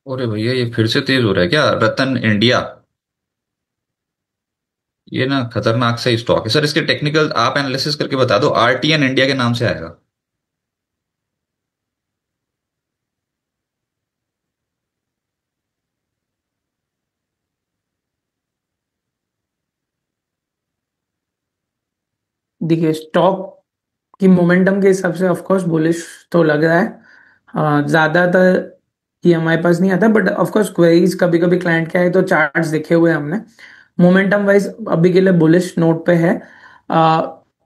अरे भैया ये फिर से तेज हो रहा है क्या? रतन इंडिया, ये ना खतरनाक सा स्टॉक है सर। इसके टेक्निकल आप एनालिसिस करके बता दो। आरटीएन इंडिया के नाम से आएगा। देखिए स्टॉक की मोमेंटम के हिसाब से ऑफ कोर्स बुलिश तो लग रहा है। ज्यादातर ये हमारे पास नहीं आता, बट ऑफ कोर्स क्वेरीज कभी कभी क्लाइंट के आए तो चार्ट्स देखे हुए हैं हमने। मोमेंटम वाइज अभी के लिए बुलिश नोट पे है।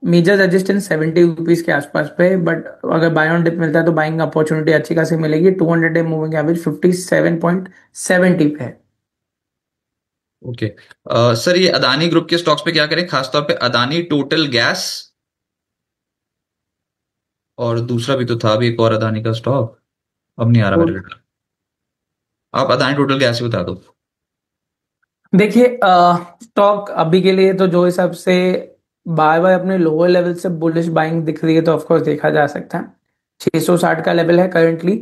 मेजर रेजिस्टेंस 70 रुपीज के आसपास पे, बट अगर बाय ऑन डिप मिलता है तो बाइंग अपॉर्चुनिटी अच्छी खासी मिलेगी। 200 डे मूविंग एवरेज 57.70 पे है। ओके। सर ये अदानी ग्रुप के स्टॉक्स पे क्या करें, खासतौर पे अदानी टोटल गैस? और दूसरा भी तो था अभी एक और अदानी का स्टॉक, अब नहीं आ रहा तो मेरे लिए। आप अदानी टोटल गैस ही बता दो। देखिए स्टॉक अभी के लिए तो जो हिसाब से बार बार अपने लोअर लेवल से बुलिश बाइंग दिख रही है तो ऑफकोर्स देखा जा सकता है। 660 का लेवल है करंटली।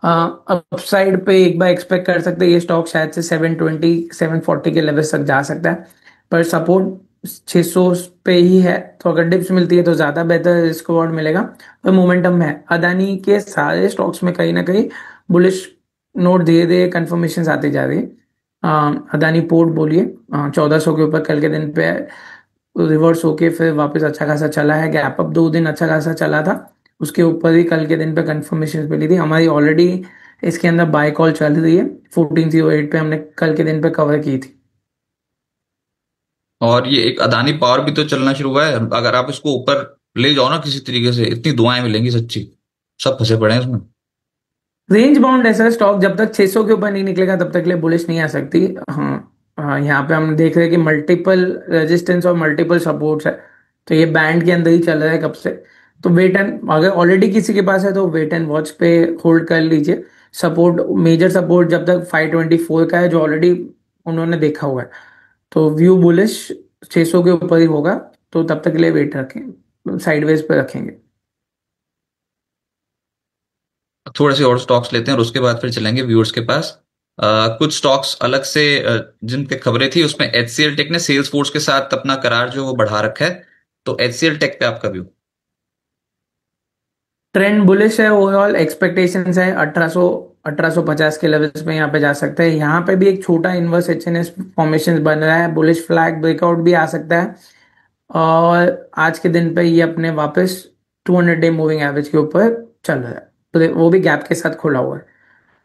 अपसाइड पे एक बार एक्सपेक्ट कर सकते हैं ये स्टॉक शायद से 720 740 के लेवल तक जा सकता है, पर सपोर्ट 600 पे ही है। तो अगर डिप्स मिलती है तो ज्यादा बेहतर रिस्क रिवॉर्ड मिलेगा। तो मोमेंटम में है अदानी के सारे स्टॉक्स में कहीं ना कहीं बुलिश नोट धीरे धीरे कंफर्मेशन आती जा रही है। अदानी पोर्ट बोलिए 1400 के ऊपर कल के दिन पे रिवर्स होके फिर वापस अच्छा खासा चला है। गैप अप 2 दिन अच्छा खासा चला था, उसके ऊपर ही कल के दिन पे कंफर्मेशन मिली थी हमारी ऑलरेडी। इसके अंदर बाय कॉल चल रही है 1408 पे, हमने कल के दिन पे कवर की थी। और ये एक अदानी पावर भी तो चलना शुरू हुआ है। अगर आप इसको ऊपर ले जाओ ना किसी तरीके से, इतनी दुआएं मिलेंगी सच्ची। सब फंसे पड़े हैं इसमें। रेंज बाउंड ऐसा स्टॉक जब तक 600 के ऊपर नहीं निकलेगा तब तक के लिए बुलिश नहीं आ सकती। हाँ, हाँ, यहाँ पे हम देख रहे हैं कि मल्टीपल रेजिस्टेंस और मल्टीपल सपोर्ट्स है, तो ये बैंड के अंदर ही चल रहा है कब से। तो वेट एंड, अगर ऑलरेडी किसी के पास है तो वेट एंड वॉच पे होल्ड कर लीजिए। सपोर्ट, मेजर सपोर्ट जब तक 524 का है जो ऑलरेडी उन्होंने देखा हुआ है, तो व्यू बुलिश 600 के ऊपर ही होगा। तो तब तक के लिए वेट रखें, साइडवेज पे रखेंगे। थोड़े से और स्टॉक्स लेते हैं और उसके बाद फिर चलेंगे व्यूअर्स के पास। कुछ स्टॉक्स अलग से जिन पे खबरें थी, उसमें एचसीएल टेक ने सेल्स फोर्स के साथ अपना करार जो है वो बढ़ा रखा है। तो एचसीएल टेक पे आपका व्यू? ट्रेंड बुलिश है, ओवरऑल एक्सपेक्टेशंस है 1850 के लेवल्स पे यहाँ पे जा सकते हैं। यहाँ पे भी एक छोटा inverse H N S formation बन रहा है, बुलिश फ्लैग ब्रेकआउट भी आ सकता है। और आज के दिन पे ये अपने वापस 200 डे मूविंग एवरेज के ऊपर चल रहा है, तो वो भी गैप के साथ खुला हुआ है।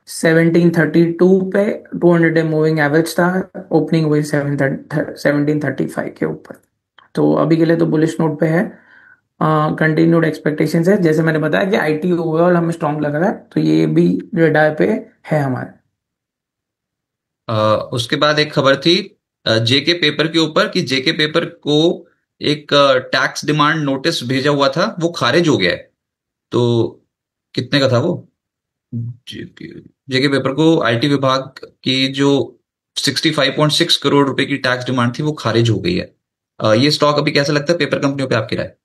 1732 पे 200 डे मूविंग एवरेज था, ओपनिंग हुई 1735 के ऊपर। तो अभी के लिए तो बुलिश नोट पे है। कंटिन्यूड एक्सपेक्टेशंस है, जैसे मैंने बताया कि आईटी ओवरऑल हमें स्ट्रांग लग रहा है, तो ये भी रेडार पे है हमारे। उसके बाद एक खबर थी जेके पेपर के ऊपर कि जेके पेपर को एक टैक्स डिमांड नोटिस भेजा हुआ था, वो खारिज हो गया है। तो कितने का था वो? जेके जेके पेपर को आईटी विभाग की जो 65.6 करोड़ रुपए की टैक्स डिमांड थी वो खारिज हो गई है। ये स्टॉक अभी कैसा लगता है पेपर कंपनियों पे, आपकी राय?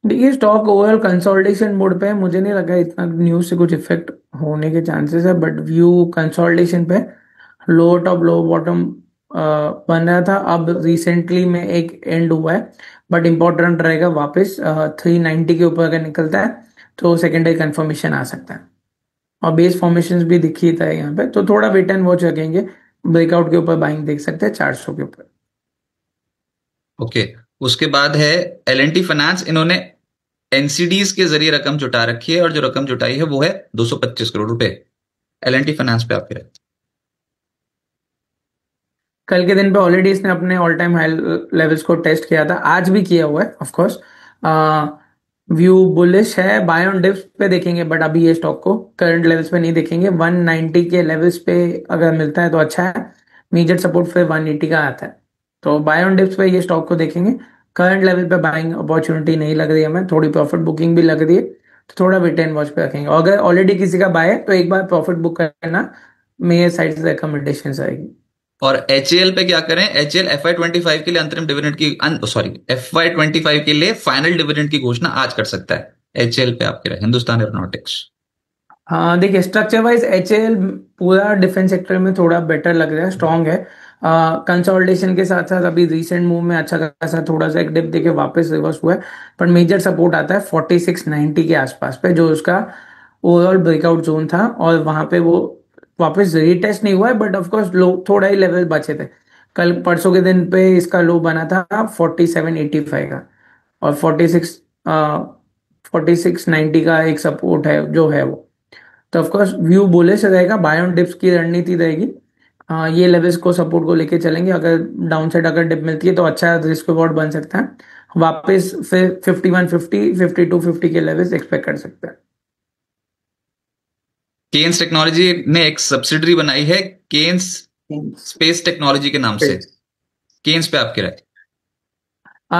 देखिए स्टॉक ओवरऑल कंसोलिडेशन मोड पे है, मुझे नहीं लगा इतना न्यूज से कुछ इफेक्ट होने के चांसेस है, बट व्यू कंसोलिडेशन पे लो टॉप लो बॉटम बन रहा था, अब रिसेंटली में एक एंड हुआ है, बट इम्पोर्टेंट रहेगा वापस 390 के ऊपर अगर निकलता है तो सेकेंडरी कंफर्मेशन आ सकता है। और बेस फॉर्मेशन भी दिखी था यहाँ पे, तो थोड़ा वेट एंड वॉच रखेंगे, ब्रेकआउट के ऊपर बाइंग देख सकते हैं 400 के ऊपर। ओके। उसके बाद है एल एंड टी फाइनेंस। इन्होंने एनसीडीज के जरिए रकम जुटा रखी है और जो रकम जुटाई है वो है 225 करोड़ रुपए। एल एंड टी फाइनेंस पे आपके राय? कल के दिन पे ऑलरेडी इसने अपने ऑल टाइम हाई लेवल्स को टेस्ट किया था, आज भी किया हुआ है ऑफ कोर्स। व्यू बुलिश है, बाय ऑन डिप्स पे देखेंगे, बट अभी ये स्टॉक को करंट लेवल्स पे नहीं देखेंगे। 190 के लेवल्स पे अगर मिलता है तो अच्छा है, मेजर सपोर्ट फिर 180 का आता है, तो बाय ऑन डिप्स पे ये स्टॉक को देखेंगे। करंट लेवल पे बाइंग अपॉर्चुनिटी नहीं लग रही है हमें, थोड़ी प्रॉफिट बुकिंग भी लग रही है, तो थोड़ा वेट एंड वॉच पे रखेंगे। और अगर ऑलरेडी किसी का बाय है तो एक बार प्रॉफिट बुक करना मेरे साइड से रिकमेंडेशन आएगी। और एचएएल पे क्या करें? एचएएल FY 25 के लिए अंतरिम डिविडेंड की, सॉरी, FY 25 के लिए फाइनल डिविडेंड की घोषणा आज कर सकता है। एचएएल पे आपके राय? हिंदुस्तान एरोनॉटिक्स। हाँ देखिए स्ट्रक्चर वाइज एचएएल पूरा डिफेंस सेक्टर में थोड़ा बेटर लग रहा है, स्ट्रांग है। कंसोलिडेशन के साथ साथ अभी रिसेंट मूव में अच्छा खासा थोड़ा सा एक डिप देके वापस रिवर्स हुआ है, पर मेजर सपोर्ट आता है 4690 के आसपास पे, जो उसका ओवरऑल ब्रेकआउट जोन था, और वहां पे वो वापस रीटेस्ट नहीं हुआ है, बट ऑफकोर्स लो थोड़ा ही लेवल बचे थे। कल परसों के दिन पे इसका लो बना था 4785 का, और 4690 का एक सपोर्ट है जो है वो। तो ऑफकोर्स व्यू बुलिश रहेगा, बाय ऑन डिप्स की रणनीति रहेगी। ये लेवल्स को सपोर्ट को लेके चलेंगे, अगर डाउन साइड अगर डिप मिलती है तो अच्छा रिस्क रिवॉर्ड बन सकता है। वापस फिर 5150 5250 के लेवल्स एक्सपेक्ट कर सकते हैं। केन्स टेक्नोलॉजी ने एक सब्सिडरी बनाई है, केन्स स्पेस टेक्नोलॉजी के नाम से। केन्स पे आपके राय?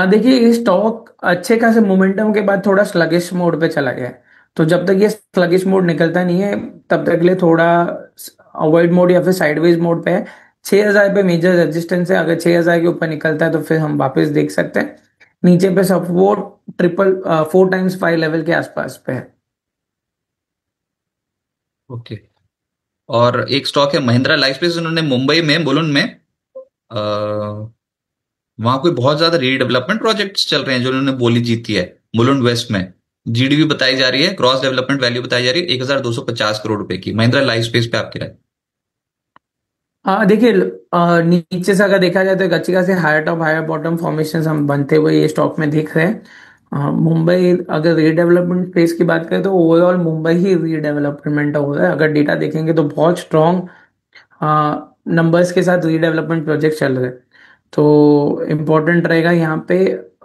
देखिए ये स्टॉक अच्छे खासे मोमेंटम के बाद थोड़ा स्लगिश मोड पे चला गया है, तो जब तक ये स्लगिश मोड निकलता नहीं है तब तक के लिए थोड़ा अवॉइड मोड या फिर साइडवेज मोड पे है। 6000 पे मेजर रेजिस्टेंस है, अगर 6000 के ऊपर निकलता है तो फिर हम वापस देख सकते हैं। नीचे पे सपोर्ट 4x5 लेवल के आसपास पे है। ओके। और एक स्टॉक है महिंद्रा लाइफस्पेस। उन्होंने मुंबई में मुलुंड में वहां कोई बहुत ज्यादा रीडेवलपमेंट प्रोजेक्ट्स चल रहे हैं जो उन्होंने बोली जीती है मुलुंड वेस्ट में। जीडीपी बताई जा रही है, क्रॉस डेवलपमेंट वैल्यू बताई जा रही है 1250 करोड़ रुपए की। महिंद्रा लाइफ स्पेस पे आपकी राय? हाँ देखिए नीचे से अगर देखा जाए तो एक अच्छी खासी higher top higher bottom formation हम बनते हुए ये स्टॉक में दिख रहे हैं। मुंबई अगर रीडेवलपमेंट फेज की बात करें तो ओवरऑल मुंबई ही रीडेवलपमेंट हो रहा है, अगर डेटा देखेंगे तो बहुत स्ट्रॉन्ग नंबर्स के साथ रीडेवलपमेंट प्रोजेक्ट चल रहे हैं। तो इम्पोर्टेंट रहेगा यहाँ पे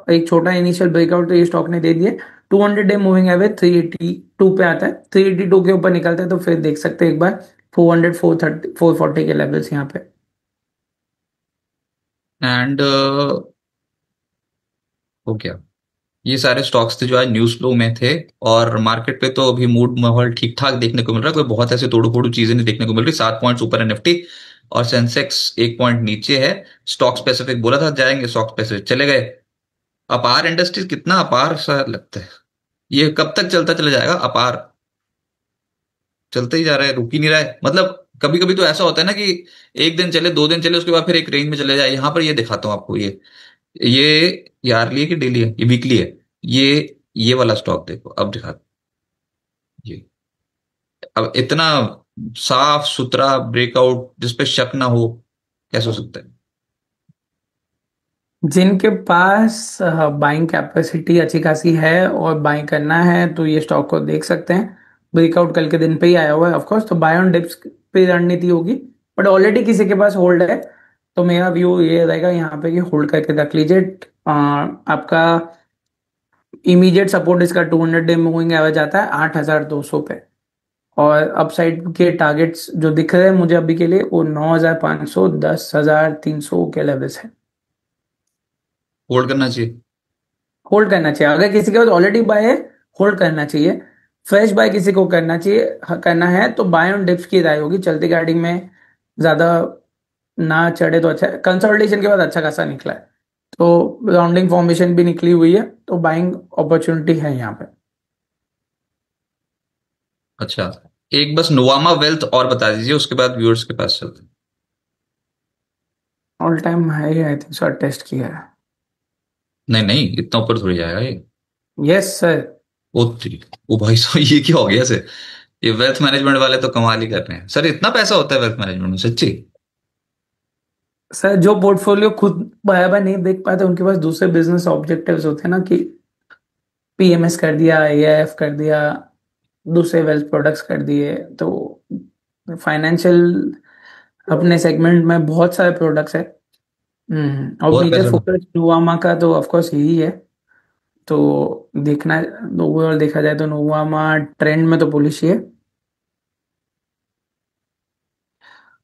एक छोटा इनिशियल ब्रेकआउट तो ये स्टॉक ने दे दिया। 200 डे मूविंग एवरेज 382 पे आता है, 382 के ऊपर निकलता है तो फिर देख सकते हैं एक बार 400 430 440 के लेवल्स यहाँ पे। एंड हो गया। ये सारे स्टॉक्स थे जो आज न्यूज फ्लो में थे। और मार्केट पे तो अभी मूड माहौल ठीक ठाक देखने को मिल रहा है, कोई बहुत ऐसे तोड़ू फोड़ू चीजें नहीं देखने को मिल रही। 7 पॉइंट्स ऊपर है निफ्टी और सेंसेक्स 1 पॉइंट नीचे है। स्टॉक स्पेसिफिक बोला था जाएंगे, स्टॉक स्पेसिफिक चले गए। अपार इंडस्ट्रीज, कितना अपार सा लगता है, ये कब तक चलता चला जाएगा? अपार चलते ही जा रहा है, रुक ही नहीं रहा है। मतलब कभी कभी तो ऐसा होता है ना कि एक दिन चले, 2 दिन चले, उसके बाद फिर एक रेंज में चले जाए। यहां पर ये दिखाता हूँ आपको, ये यारली है कि डेली है? ये वीकली है। ये वाला स्टॉक देखो अब दिखा। ये अब इतना साफ सुथरा ब्रेकआउट जिसपे शक ना हो, कैसे हो सकता है? जिनके पास बाइंग कैपेसिटी अच्छी खासी है और बाइंग करना है तो ये स्टॉक को देख सकते हैं। ब्रेकआउट कल के दिन पे ही आया हुआ है, ऑफ कोर्स, तो बाय ऑन डिप्स पे रणनीति होगी। बट ऑलरेडी किसी के पास होल्ड है तो मेरा व्यू ये रहेगा यहाँ पे कि होल्ड करके रख लीजिए। आपका इमीडिएट सपोर्ट इसका 200 डे मूविंग एवरेज आता है 8,200 पे। और अपसाइड के टारगेट्स जो दिख रहे हैं मुझे अभी के लिए वो 9,500, 10,300 के लेवल्स है। होल्ड करना चाहिए। होल्ड करना चाहिए, अगर किसी के पास ऑलरेडी बाय है होल्ड करना चाहिए। फ्रेश बाय किसी को करना चाहिए, करना है तो बाय ऑन डिप्स की राय होगी। चलती गाड़ी में ज्यादा ना चढ़े तो अच्छा है। कंसोलिडेशन के बाद अच्छा खासा निकला है, तो राउंडिंग फॉर्मेशन भी निकली हुई है, तो बाइंग अपॉर्चुनिटी है यहाँ पे। अच्छा, एक बस नोवामा वेल्थ और बता दीजिए, उसके बाद व्यूअर्स के पास चलते हैं। All time high I think sir test किया है। नहीं नहीं, इतना ऊपर थोड़ी जाएगा ये। Yes sir. ओ ओ भाई साहब, ये क्या हो गया सर? ये वेल्थ मैनेजमेंट वाले तो कमाल ही कर रहे हैं सर, इतना पैसा होता है वेल्थ मैनेजमेंट में सच्ची? सर जो पोर्टफोलियो खुद बराबर नहीं देख पाते उनके पास दूसरे बिजनेस ऑब्जेक्टिव्स होते हैं ना, कि पीएमएस कर दिया, एआईएफ कर दिया, दूसरे वेल्थ प्रोडक्ट्स कर दिए। तो फाइनेंशियल अपने सेगमेंट में बहुत सारे प्रोडक्ट्स है। और बहुत मेजर पैसा। फोकस नोवामा का तो ऑफ कोर्स यही है। तो देखना, ओवरऑल देखा जाए तो नोवामा ट्रेंड में तो बुलिश ही है।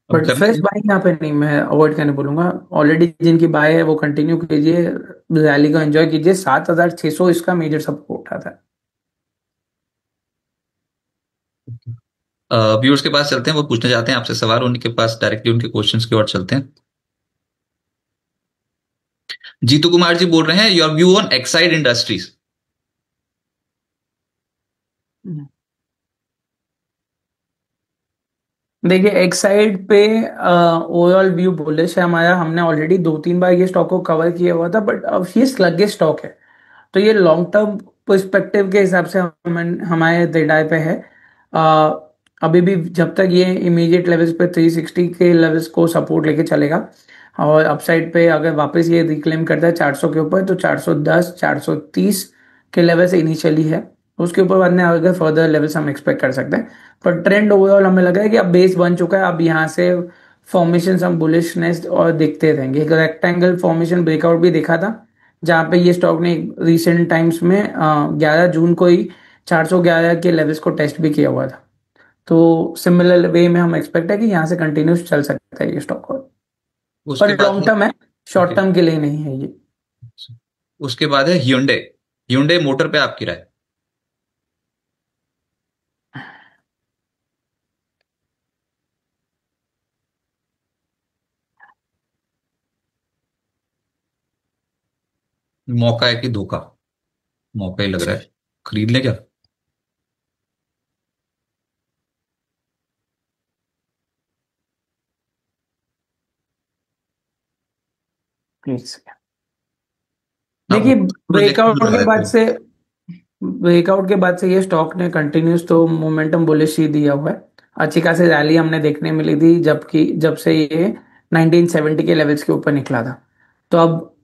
अब बट करना फ्रेश चाहिए। बाइंग यहाँ पे नहीं, मैं अवॉइड करने बोलूंगा। ऑलरेडी जिनकी बाय है वो कंटिन्यू कीजिए, रैली को एंजॉय कीजिए। 7,600 इसका मेजर सपोर्ट आता है। व्यूअर्स के पास चलते हैं, वो पूछना चाहते हैं आपसे सवाल, उनके पास डायरेक्टली उनके क्वेश्चंस की ओर चलते हैं। जीतू कुमार जी बोल रहे हैं, your view on Exide industries. देखिए एक साइड पे ओवरऑल व्यू बुलिश है हमारा। हमने ऑलरेडी 2-3 बार ये स्टॉक को कवर किया हुआ था, बट अब ये स्लगिश स्टॉक है। तो ये लॉन्ग टर्म पर्सपेक्टिव के हिसाब से हमारे रेडार पे है। अ, अभी भी जब तक ये इमीडिएट लेवल्स पे 360 के लेवल्स को सपोर्ट लेके चलेगा, और अपसाइड पे अगर वापस ये रिक्लेम करता है 400 के ऊपर, तो 410, 430 के लेवल्स इनिशियली है। उसके ऊपर बाद में अगर फर्दर लेवल्स हम एक्सपेक्ट कर सकते हैं। पर ट्रेंड ओवरऑल हमें लगा है कि अब बेस बन चुका है। अब यहाँ से फॉर्मेशन हम बुलिशनेस और दिखते रहेंगे। एक रेक्टेंगल फॉर्मेशन ब्रेकआउट भी देखा था, जहाँ पे ये स्टॉक ने रिसेंट टाइम्स में 11 जून को ही 411 के लेवल्स को टेस्ट भी किया हुआ था। तो सिमिलर वे में हम एक्सपेक्ट है कि यहाँ से कंटिन्यूस चल सकता है ये स्टॉक। उसके पर बाद लॉन्ग है। टर्म है, शॉर्ट ओके। टर्म के लिए नहीं है ये। उसके बाद है hyundai। hyundai मोटर पे आपकी राय? मौका है कि धोखा? मौका ही लग रहा है, खरीद ले क्या? प्लीज आप देखिए, देख के ब्रेकआउट बता के देते बाद हो। से ब्रेकआउट के बाद से ये स्टॉक ने कंटिन्यूस तो मोमेंटम बुलिश ही दिया हुआ है। अच्छी खासी रैली हमने देखने मिली थी जबकि जब से ये 1970 के लेवल्स के ऊपर निकला था। तो अब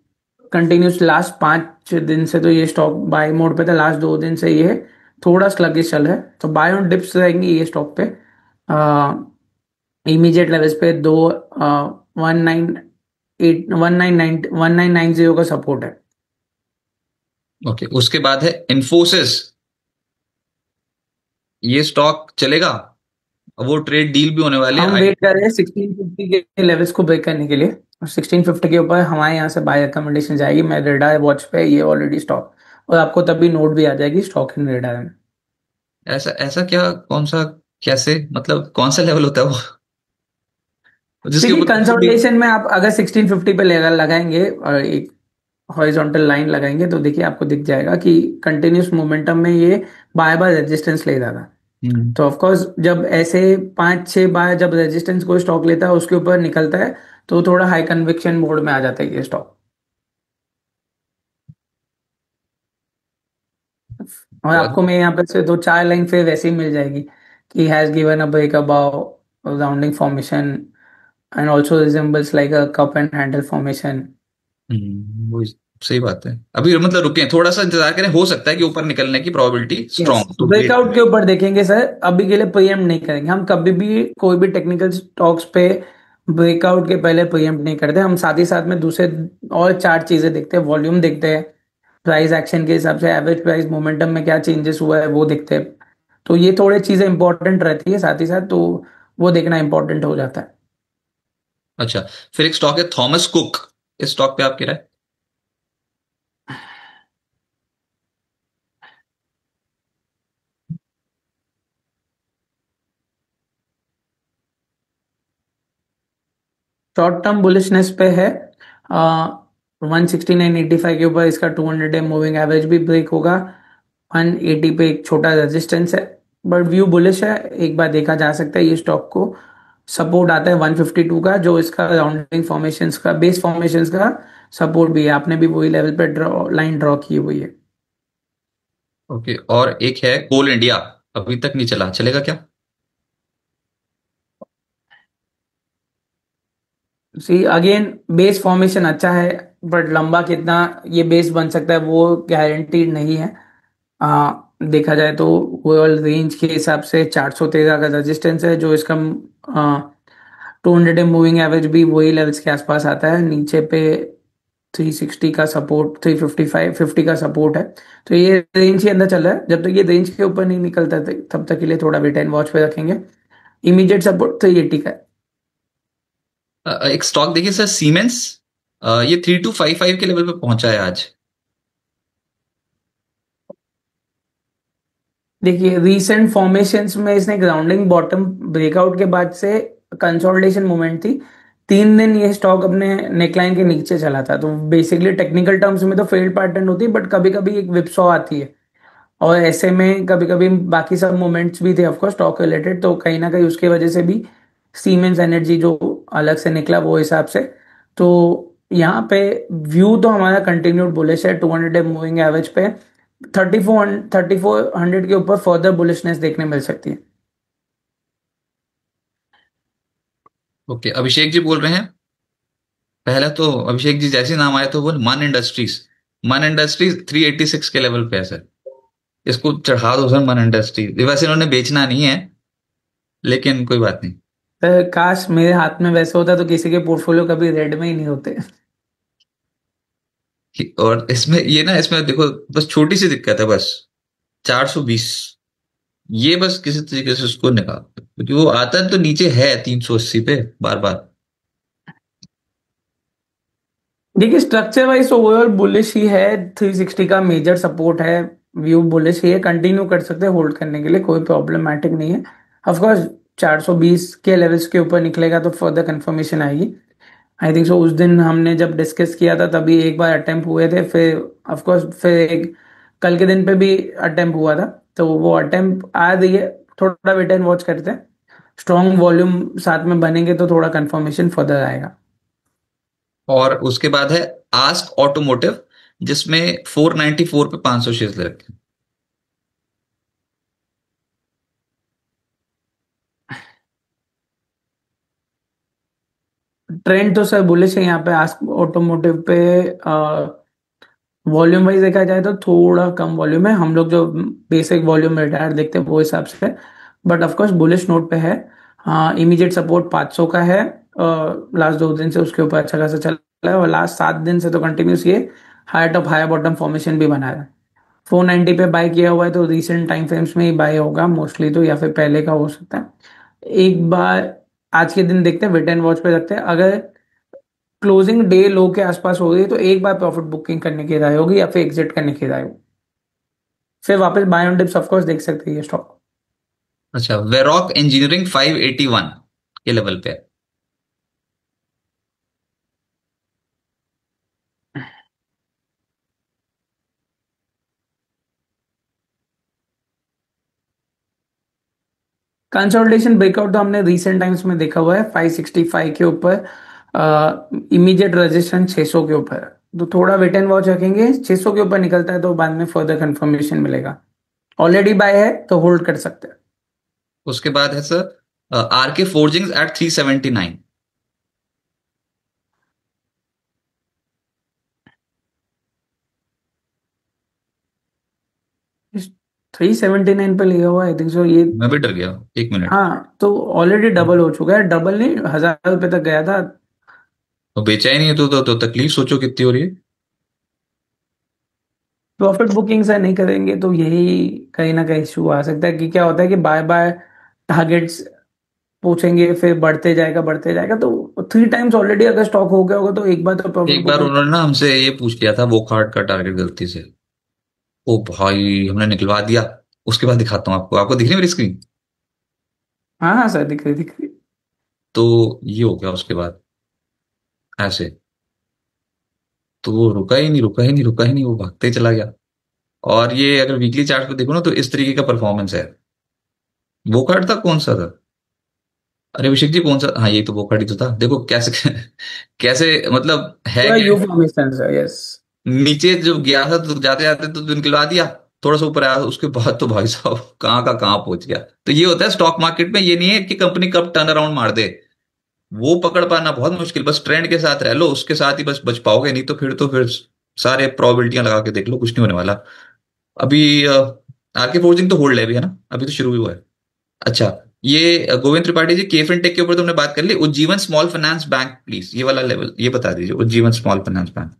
कंटिन्यूस लास्ट 5 दिन से तो ये स्टॉक बाय मोड पे था। लास्ट 2 दिन से ये थोड़ा स्लगिश चल रहा है, तो बाय ऑन डिप्स रहेंगी ये स्टॉक पे। इमीडिएट लेवल्स पे दो 1990 का सपोर्ट है। ओके, उसके बाद है इन्फोसिस। ये स्टॉक चलेगा? अब वो ट्रेड डील भी होने वाली है हम आई। वेट कर रहे हैं 1650 के लेवल्स को ब्रेक करने के लिए, और 1650 के ऊपर हमारे यहाँ से बाय रिकमेंडेशन जाएगी। मैं रेडार वॉच पे ये ऑलरेडी स्टॉक, और आपको तभी नोट भी आ जाएगी स्टॉक इन रेडार में। ऐसा ऐसा क्या, कौन सा, कैसे, मतलब कौन सा लेवल होता है वो जिसके देखिए ऊपर कंसोलिडेशन में आप अगर 1650 पे लेवल लगाएंगे और एक हॉरिजॉन्टल लाइन लगाएंगे, तो देखिए आपको दिख जाएगा कि कंटिन्यूस मोमेंटम में ये बाय बाय रेजिस्टेंस ले रहा था। हम्म। तो ऑफ कोर्स जब ऐसे 5-6 बार जब रेजिस्टेंस को स्टॉक लेता है उसके ऊपर निकलता है, तो थोड़ा हाई कन्विक्शन मोड में आ जाता है ये स्टॉक। और तो आपको मैं यहाँ पे से 2-4 लाइन फिर वैसे ही मिल जाएगी he has given a break above rounding formation and also resembles like a cup and handle formation. वो सही बात है। अभी मतलब रुके, थोड़ा सा इंतजार करें, हो सकता है कि ऊपर निकलने की प्रोबेबिलिटी यस, स्ट्रांग, तो वेट। ब्रेकआउट के ऊपर देखेंगे सर, अभी के लिए प्रीएम्प्ट नहीं करेंगे हम, कभी भी कोई भी टेक्निकल स्टॉक्स पे ब्रेकआउट के पहले प्रीएम्प्ट नहीं करते हम, साथ ही साथ में दूसरे और चार चीजें देखते हैं, वॉल्यूम देखते हैं, प्राइस एक्शन के हिसाब से एवरेज प्राइस मोमेंटम में क्या चेंजेस हुआ है वो देखते हैं। तो ये थोड़े चीजें इंपॉर्टेंट रहती है साथ ही साथ, तो वो देखना इंपॉर्टेंट हो जाता है। अच्छा, फिर एक स्टॉक है थॉमस कुक, इस स्टॉक पे आपकी राय? शॉर्ट टर्म बुलिशनेस पे है, 169.85 के ऊपर इसका 200 डे मूविंग एवरेज भी ब्रेक होगा, 180 पे एक छोटा रेजिस्टेंस है, बट व्यू बुलिश है। एक बार देखा जा सकता है ये स्टॉक को सपोर्ट आता है 152 का, जो इसका राउंडिंग फॉर्मेशंस का बेस फॉर्मेशंस का सपोर्ट भी है, आपने भी वही लेवल पे लाइन ड्रॉ की हुई है। ओके, और एक है कोल इंडिया, अभी तक नहीं चला, चलेगा क्या? सी अगेन, बेस फॉर्मेशन अच्छा है, बट लंबा कितना ये बेस बन सकता है वो गारंटीड नहीं है। देखा जाए तो ओवरऑल रेंज के हिसाब से 413 का रेजिस्टेंस है, जो इसका 200 डे मूविंग एवरेज भी वही लेवल्स के आसपास आता है, नीचे पे 360 का सपोर्ट, 355 50 का सपोर्ट है। तो ये रेंज के अंदर चल रहा है, जब तक ये रेंज के ऊपर नहीं निकलता तब तक के लिए थोड़ा वेट एंड वॉच पे रखेंगे। इमीडिएट सपोर्ट 380 का है। एक स्टॉक देखिए सर, सीमेंस, ये 3255 के लेवल पे पहुंचा है आज। देखिए रीसेंट फॉर्मेशंस में इसने ग्राउंडिंग बॉटम ब्रेकआउट के बाद से कंसोलिडेशन मूवमेंट थी, 3 दिन ये स्टॉक अपने नेकलाइन के नीचे चला था, तो बेसिकली टेक्निकल टर्म्स में तो फेल्ड पैटर्न होती है, बट कभी कभी एक विपसॉ आती है, और ऐसे में कभी कभी बाकी सब मोमेंट्स भी थे ऑफकोर्स स्टॉक रिलेटेड, तो कहीं ना कहीं उसके वजह से भी सीमेंस एनर्जी जो अलग से निकला वो हिसाब से। तो यहाँ पे व्यू तो हमारा कंटिन्यूड बुलिश है, 200 डे मूविंग एवरेज पे 3400 के ऊपर फर्दर बुलिशनेस देखने मिल सकती है। ओके, अभिषेक जी बोल रहे हैं। पहला तो अभिषेक जी जैसे नाम आया तो वो मन इंडस्ट्रीज, मन इंडस्ट्रीज 386 के लेवल पे है सर, इसको चढ़ा दो सर मन इंडस्ट्रीज। वैसे इन्होंने बेचना नहीं है, लेकिन कोई बात नहीं। काश मेरे हाथ में वैसे होता तो किसी के पोर्टफोलियो कभी रेड में ही नहीं होते। और इसमें ये ना, इसमें देखो बस छोटी सी दिक्कत है बस, 420, ये बस किसी तरीके से उसको निकाल, क्योंकि वो आता है तो नीचे है 380 पे बार बार। देखिए स्ट्रक्चर वाइज ओवरऑल बुलिश ही है, 360 का मेजर सपोर्ट है, व्यू बुलिश ही है, कंटिन्यू कर सकते हैं होल्ड करने के लिए, कोई प्रॉब्लमैटिक नहीं है। ऑफ कोर्स 420 के लेवल्स के ऊपर निकलेगा तो फर्दर कंफर्मेशन आएगी। आई थिंक सो उस दिन हमने जब डिस्कस किया था तभी एक बार अटेम्प्ट हुए थे, फिर ऑफ कोर्स फिर एक कल के दिन पे भी अटेम्प्ट हुआ था, तो वो अटेम्प्ट आ रही है, थोड़ा वेट एंड वॉच करते हैं, स्ट्रॉन्ग वॉल्यूम साथ में बनेंगे तो थोड़ा कंफर्मेशन फर्दर आएगा। और उसके बाद है आस्क ऑटोमोटिव, जिसमें 494 पे 500 शेयर्स ले रखे हैं। ट्रेंड तो सर बुलिश है यहाँ पे आस्क ऑटोमोटिव पे, वॉल्यूम वाइज देखा जाए तो थोड़ा कम वॉल्यूम है, हम लोग जो बेसिक वॉल्यूम रिटायर देखते हैं वो हिसाब से, बट ऑफकोर्स बुलिश नोट पे है। हाँ, इमीडिएट सपोर्ट 500 का है, लास्ट 2 दिन से उसके ऊपर अच्छा खासा चल रहा है, और लास्ट 7 दिन से तो कंटिन्यूस ये higher top higher bottom formation भी बना रहा है। 490 पे बाय किया हुआ है, तो रिसेंट टाइम फ्रेम्स में ही बाय होगा मोस्टली, तो या फिर पहले का हो सकता है। एक बार आज के दिन देखते हैं, वेट एंड वॉच पे रखते हैं, अगर क्लोजिंग डे लो के आसपास हो गई तो एक बार प्रॉफिट बुकिंग करने की राय होगी या फिर एग्जिट करने की राय होगी, फिर वापस बाय ऑन डिप्स ऑफकोर्स देख सकते हैं ये स्टॉक। अच्छा, वेरॉक इंजीनियरिंग 581 के लेवल पे है। कंसोलिडेशन ब्रेकआउट तो हमने रिसेंट टाइम्स में देखा हुआ है 565 के ऊपर, इमीडिएट रेजिस्टेंस 600 के ऊपर है। तो थोड़ा वेट एंड वॉच रखेंगे, 600 के ऊपर निकलता है तो बाद में फर्दर कंफर्मेशन मिलेगा, ऑलरेडी बाय है तो होल्ड कर सकते हैं। उसके बाद है सर आर के फोर्जिंग्स एट 379। 379 पे लिया हुआ, आई थिंक सो ये। मैं भी डर गया, 1 मिनट। हाँ, तो ऑलरेडी डबल हो चुका है, डबल नहीं, 1000 रुपए तक गया था। तो बेचा ही नहीं है तो तकलीफ सोचो कितनी हो रही है। प्रॉफिट बुकिंग से नहीं करेंगे तो यही कहीं ना कहीं इशू आ सकता है, कि क्या होता है कि बाय बाय टारगेट्स पूछेंगे, फिर बढ़ते जाएगा, तो 3 टाइम्स ऑलरेडी अगर स्टॉक हो गया होगा तो एक बार तो प्रॉफिट एक बार बुकिंग। उन्होंने ना हमसे ये पूछ लिया था वो कार्ड का टारगेट गलती से। ओ भाई हमने निकलवा दिया। उसके बाद दिखाता हूँ आपको, आपको दिख रही है मेरी स्क्रीन? हाँ हाँ सर, दिख रही। तो ये हो गया उसके बाद ऐसे। तो वो रुका ही नहीं, रुका ही नहीं, रुका ही नहीं, वो भागते ही चला गया। और ये अगर वीकली चार्ट पे देखो ना तो इस तरीके का परफॉर्मेंस है। वो कार्ड था कौन सा था? अरे अभिषेक जी कौन सा, हाँ ये तो वो कार्ड ही तो था, देखो कैसे कैसे मतलब है पूरा यू क्या। Formation sir, yes. नीचे जो गया था तो जाते जाते तो निकलवा दिया। थोड़ा सा ऊपर आया उसके बाद तो भाई साहब कहाँ का कहाँ पहुंच गया। तो ये होता है स्टॉक मार्केट में, ये नहीं है कि कंपनी कब टर्न अराउंड मार दे। वो पकड़ पाना बहुत मुश्किल, बस ट्रेंड के साथ रह लो, उसके साथ ही बस बच पाओगे, नहीं तो फिर सारे प्रोबेबिलिटियां लगा के देख लो, कुछ नहीं होने वाला। अभी आरके फोर्जिंग तो होल्ड है अभी, है ना, अभी तो शुरू ही हुआ है। अच्छा, ये गोविंद त्रिपाठी जी, केफिन टेक के ऊपर तुमने बात कर ली, Ujjivan small finance bank please ये वाला लेवल ये बता दीजिए, उज्जीवन स्मॉल फाइनेंस बैंक।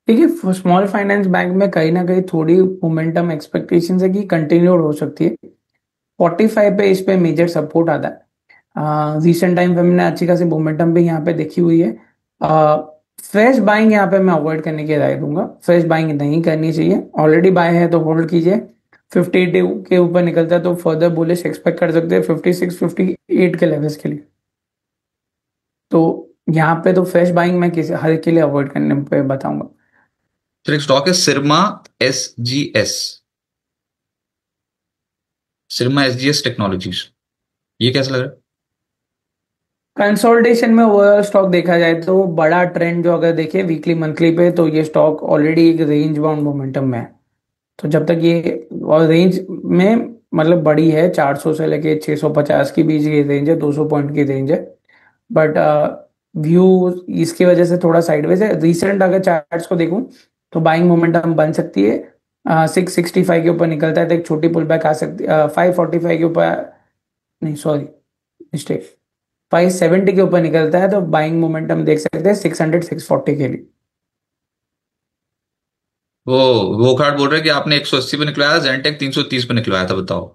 देखिए, स्मॉल फाइनेंस बैंक में कहीं ना कहीं थोड़ी मोमेंटम एक्सपेक्टेशन है कि कंटिन्यूड हो सकती है। 45 पे इस पे मेजर सपोर्ट आता है। रिसेंट टाइम पे मैंने अच्छी खासी मोमेंटम भी यहाँ पे देखी हुई है। फ्रेश बाइंग यहाँ पे मैं अवॉइड करने की राय दूंगा, फ्रेश बाइंग नहीं करनी चाहिए, ऑलरेडी बाय है तो होल्ड कीजिए। 52 के ऊपर निकलता है तो फर्दर बुलिश एक्सपेक्ट कर सकते हैं 56 58 के लेवल्स के लिए। तो यहाँ पे तो फ्रेश बाइंग मैं किसी हर एक के लिए अवॉइड करने पे बताऊंगा। फिर एक स्टॉक है Syrma S G S, Syrma S G S technologies, ये कैसा लग रहा है? कंसोलिडेशन में ओवरऑल स्टॉक देखा जाए तो बड़ा ट्रेंड जो अगर देखे वीकली मंथली पे, तो ये स्टॉक ऑलरेडी एक रेंज बाउंड मोमेंटम में है। तो जब तक ये और रेंज में मतलब बड़ी है, 400 से लेके 650 के बीच की रेंज है, 200 पॉइंट की रेंज है। बट व्यू इसकी वजह से थोड़ा साइडवेज है। रिसेंट अगर चार्ट्स को देखूं तो बाइंग मोमेंटम बन सकती है। 665 के ऊपर निकलता है तो एक छोटी पुल बैक आ सकती है। 545 के ऊपर, नहीं सॉरी, मिस्टेक, 570 के ऊपर निकलता है तो बाइंग मोमेंटम देख सकते हैं 600 640 के लिए। वो वो कार्ड बोल रहे हैं कि आपने 180 पे निकलवाया था, जेनटेक 330 पे निकलवाया था, बताओ।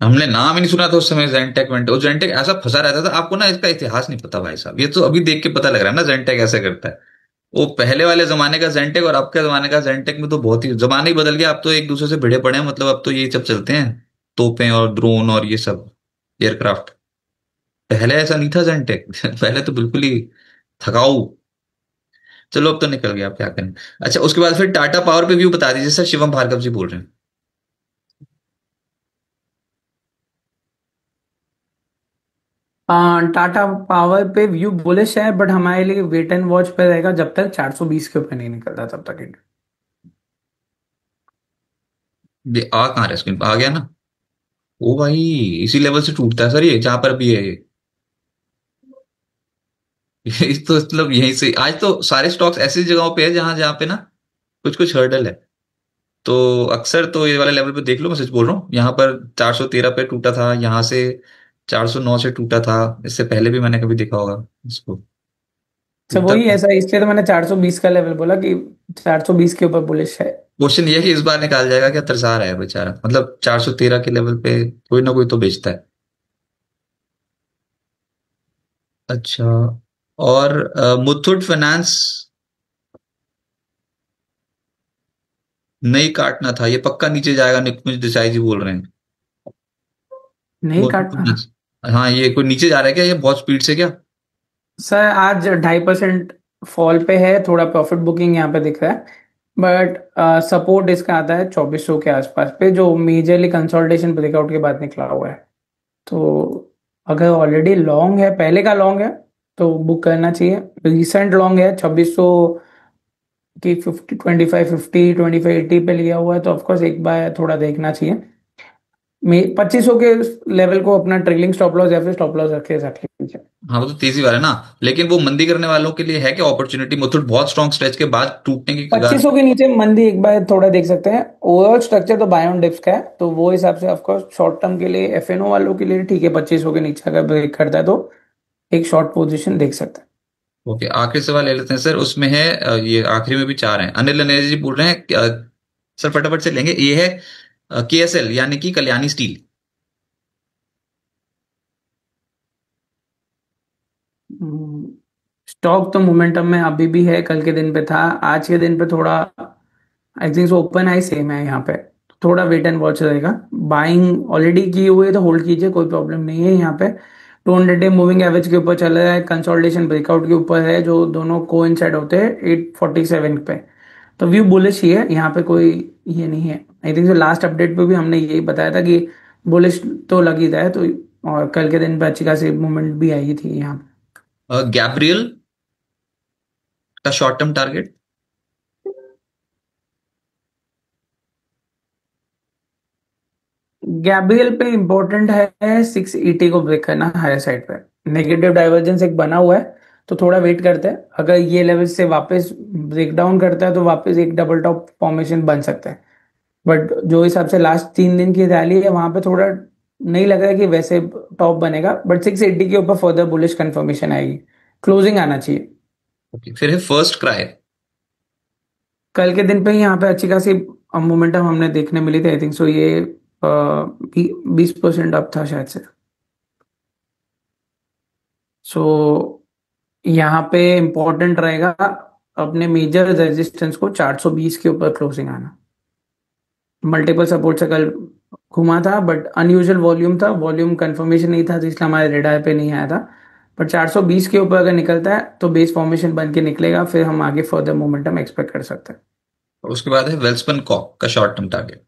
हमने नाम ही नहीं सुना था उस समय जेनटेक वेंटेक, और जेनटेक ऐसा फंसा रहता था, आपको ना इसका इतिहास नहीं पता भाई साहब, ये तो अभी देख के पता लग रहा है ना जेनटेक ऐसे करता है। वो पहले वाले जमाने का जेनटेक और अब के जमाने का जेनटेक में तो बहुत ही जमाने ही बदल गया, अब तो एक दूसरे से भिड़े पड़े हैं, मतलब अब तो ये सब चलते हैं, तोपें और ड्रोन और ये सब एयरक्राफ्ट। पहले ऐसा नहीं था जेनटेक पहले तो बिल्कुल ही थकाऊ। चलो अब तो निकल गया, अब क्या करें। अच्छा उसके बाद फिर टाटा पावर पे व्यू बता दीजिए सर, शिवम भार्गव जी बोल रहे हैं। टाटा पावर पे व्यू बुलिश है, बट हमारे लिए वेट एंड वॉच पे रहेगा जब तक 420 के ऊपर नहीं निकलता तब तक। ये आ कहाँ रहा स्क्रीन, आ गया ना? ओ भाई, इसी लेवल से टूटता है सर ये, जहां पर भी है ये ये तो मतलब यहीं से आज तो सारे स्टॉक्स ऐसी जगहों पे है जहां जहां पे ना कुछ कुछ हर्डल है। तो अक्सर तो ये वाले लेवल पे देख लो, मैं सच बोल रहा हूँ, यहाँ पर 413 पे टूटा था, यहाँ से 409 से टूटा था, इससे पहले भी मैंने कभी देखा होगा इसको, अच्छा, टूटता वही था। ऐसा, इसलिए तो मैंने 420 का लेवल बोला कि 420 के ऊपर बुलिश है। क्वेश्चन ये है कि इस बार निकाल जाएगा क्या, तरसा रहा है बेचारा, मतलब 413 के लेवल पे कोई ना कोई तो बेचता है। अच्छा, और मुथूट फाइनेंस नहीं काटना था, ये पक्का नीचे जाएगा, निकुंज देसाई जी बोल रहे हैं। नहीं मुथूट काटना। फाइनेंस, हाँ ये कोई नीचे जा रहा है क्या, ये बहुत स्पीड से क्या? सर आज 2.5% फॉल पे है, थोड़ा प्रॉफिट बुकिंग यहाँ पे दिख रहा है। बट सपोर्ट इसका आता है 2400 के आसपास पे, जो मेजरली कंसोलिडेशन ब्रेकआउट के बाद निकला हुआ है। तो अगर ऑलरेडी लॉन्ग है, पहले का लॉन्ग है, तो बुक करना चाहिए। रिसेंट लॉन्ग है 2600 कि 50 25 50 25 80 पे लिया हुआ है तो ऑफकोर्स एक बार थोड़ा देखना चाहिए। 2500 के लेवल को अपना ट्रेलिंग स्टॉप लॉस या फिर स्टॉप लॉस रख के रख लीजिए। हाँ वो तो तेजी वाला है ना, लेकिन वो मंदी करने वालों के लिए है क्या अपॉर्चुनिटी? मुथूट बहुत स्ट्रॉन्ग स्ट्रेच के बाद टूटने की कगार 2500 के नीचे मंदी एक बार थोड़ा देख सकते हैं। ओवरऑल स्ट्रक्चर तो बाय ऑन डिप्स का है, तो वो हिसाब से ऑफकोर्स शॉर्ट टर्म के लिए एफएनओ वालों के लिए ठीक है, 2500 के नीचे अगर ब्रेक करता है तो एक शॉर्ट पोजीशन देख सकते हैं। ओके, आखिरी सवाल ले लेते हैं सर, उसमें है ये आखिरी में भी चार हैं। अनिल अनेरी जी बोल रहे हैं सर फटाफट से लेंगे, ये है केएसएल यानी कि कल्याणी स्टील। स्टॉक तो मोमेंटम में अभी भी है, कल के दिन पे था, आज के दिन पे थोड़ा आई थिंक सो ओपन आई सेम है यहाँ पे, थोड़ा वेट एंड वॉच रहेगा। बाइंग ऑलरेडी की हुई है तो होल्ड कीजिए, कोई प्रॉब्लम नहीं है यहाँ पे। 200 डे मूविंग एवरेज के ऊपर चल रहा है, कंसोलिडेशन ब्रेकआउट के ऊपर है, जो दोनों कोइंसाइड होते हैं 847 पे। तो व्यू बुलिश ही है यहाँ पे, कोई ये नहीं है। आई थिंक सो लास्ट अपडेट पे भी हमने यही बताया था कि बुलिश तो लग ही रहा है, तो और कल के दिन पे अच्छी खासी मूवमेंट भी आई थी यहाँ पे। गैब्रियल का शॉर्ट टर्म टारगेट? गैब्रियल पे इंपॉर्टेंट है 680 को ब्रेक करना हायर साइड पे। नेगेटिव डाइवर्जेंस एक बना हुआ है, तो थोड़ा वेट करते हैं, अगर ये लेवल से वापस ब्रेक डाउन करता है तो वापस एक डबल टॉप फॉर्मेशन बन सकता है। बट जो हिसाब से लास्ट 3 दिन की रैली है वहां पे थोड़ा नहीं लग रहा है कि वैसे टॉप बनेगा, बट 680 के ऊपर फर्दर बुलिश कंफर्मेशन आएगी, क्लोजिंग आना चाहिए। ओके, फिर है फर्स्ट क्राई। कल के दिन पे ही यहाँ पे अच्छी खासी मोमेंटम हमने देखने मिली थी, आई थिंक सो ये 20% अप था शायद से। सो यहाँ पे इम्पोर्टेंट रहेगा अपने मेजर रेजिस्टेंस को 420 के ऊपर क्लोजिंग आना। मल्टीपल सपोर्ट से कल घुमा था, बट अनयूजुअल वॉल्यूम था, वॉल्यूम कंफर्मेशन नहीं था तो इसलिए हमारे रेडार पे नहीं आया था। पर 420 के ऊपर अगर निकलता है तो बेस फॉर्मेशन बन के निकलेगा, फिर हम आगे फर्दर मोमेंटम एक्सपेक्ट कर सकते हैं। और उसके बाद है वेल्सपन कॉक का शॉर्ट टर्म टारगेट।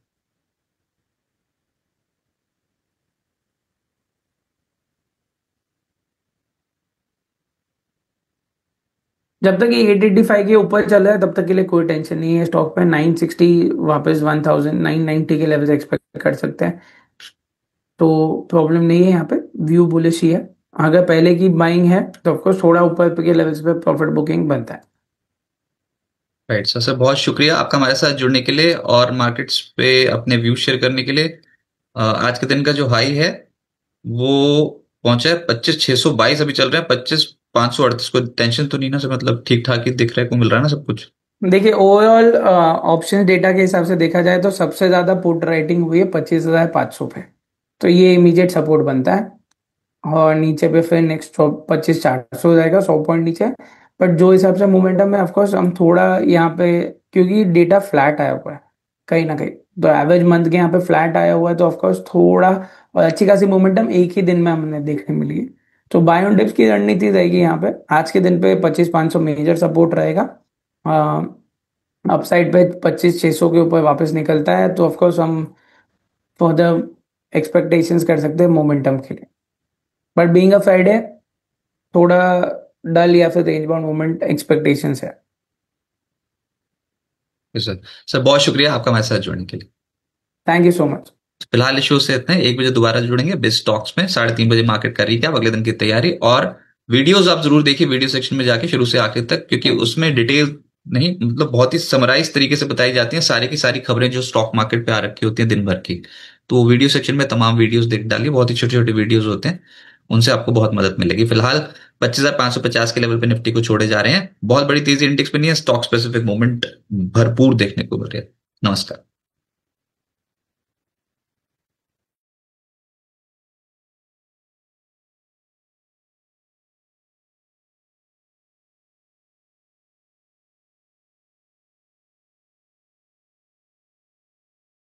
जब तक ये 885 के ऊपर चल रहा है तब तक के लिए कोई टेंशन नहीं है स्टॉक पे। 960 वापस 1990 के लेवल एक्सपेक्ट कर सकते हैं, तो प्रॉब्लम नहीं है यहाँ पे, व्यू बुलिश ही है। अगर पहले की बाइंग है तो ऑफकोर्स थोड़ा ऊपर के लेवल्स पे प्रॉफिट बुकिंग बनता है। राइट सर, सर बहुत शुक्रिया आपका हमारे साथ जुड़ने के लिए और मार्केट्स पे अपने व्यू शेयर करने के लिए। आज के दिन का जो हाई है वो पहुंचा है 25,622, अभी चल रहा है 25,538। कोई टेंशन तो नहीं ना सर? मतलब ठीक ठाक ही दिख रहा है, को मिल रहा है ना सब कुछ? देखिए ओवरऑल ऑप्शन डेटा के हिसाब से देखा जाए तो सबसे ज्यादा पुट राइटिंग हुई है 25,500 पे, तो ये इमीडिएट सपोर्ट बनता है। और नीचे पे फिर नेक्स्ट 25,400 हो जाएगा, 100 पॉइंट नीचे। बट जो हिसाब से मोमेंटम है ऑफकोर्स हम थोड़ा यहाँ पे, क्योंकि डेटा फ्लैट आया हुआ है कहीं ना कहीं, तो एवरेज मंथ के यहाँ पे फ्लैट आया हुआ है, तो ऑफकोर्स थोड़ा और अच्छी खासी मोमेंटम एक ही दिन में हमने देखने मिली है। तो बाय ऑन डिप्स की रणनीति रहेगी यहाँ पे, आज के दिन पे 25,500 मेजर सपोर्ट रहेगा। अपसाइड पे 25,600 के ऊपर वापस निकलता है तो ऑफकोर्स हम फर्दर एक्सपेक्टेशंस कर सकते हैं मोमेंटम के लिए। बट बीइंग अ फ्राइडे थोड़ा डल या फिर रेंज बाउंड मूवमेंट एक्सपेक्टेशंस है। सर, सर बहुत शुक्रिया आपका हमारे साथ जुड़ने के लिए। Thank you so much. फिलहाल इस शो से इतना है, 1 बजे दोबारा जुड़ेंगे बिज स्टॉक्स में, 3:30 बजे मार्केट का रिकैप, अगले दिन की तैयारी। और वीडियोस आप जरूर देखिए वीडियो सेक्शन में जाके शुरू से आखिर तक, क्योंकि उसमें डिटेल नहीं, मतलब बहुत ही समराइज तरीके से बताई जाती हैं सारी की सारी खबरें जो स्टॉक मार्केट पे आ रखी होती हैं दिन भर की। तो वीडियो सेक्शन में तमाम वीडियोस देख डालिए, बहुत ही छोटे छोटे वीडियोस होते हैं, उनसे आपको बहुत मदद मिलेगी। फिलहाल 25,550 के लेवल पे निफ्टी को छोड़े जा रहे हैं, बहुत बड़ी तेजी इंडेक्स पे नहीं है, स्टॉक स्पेसिफिक मूवमेंट भरपूर देखने को मिल रही है। नमस्कार।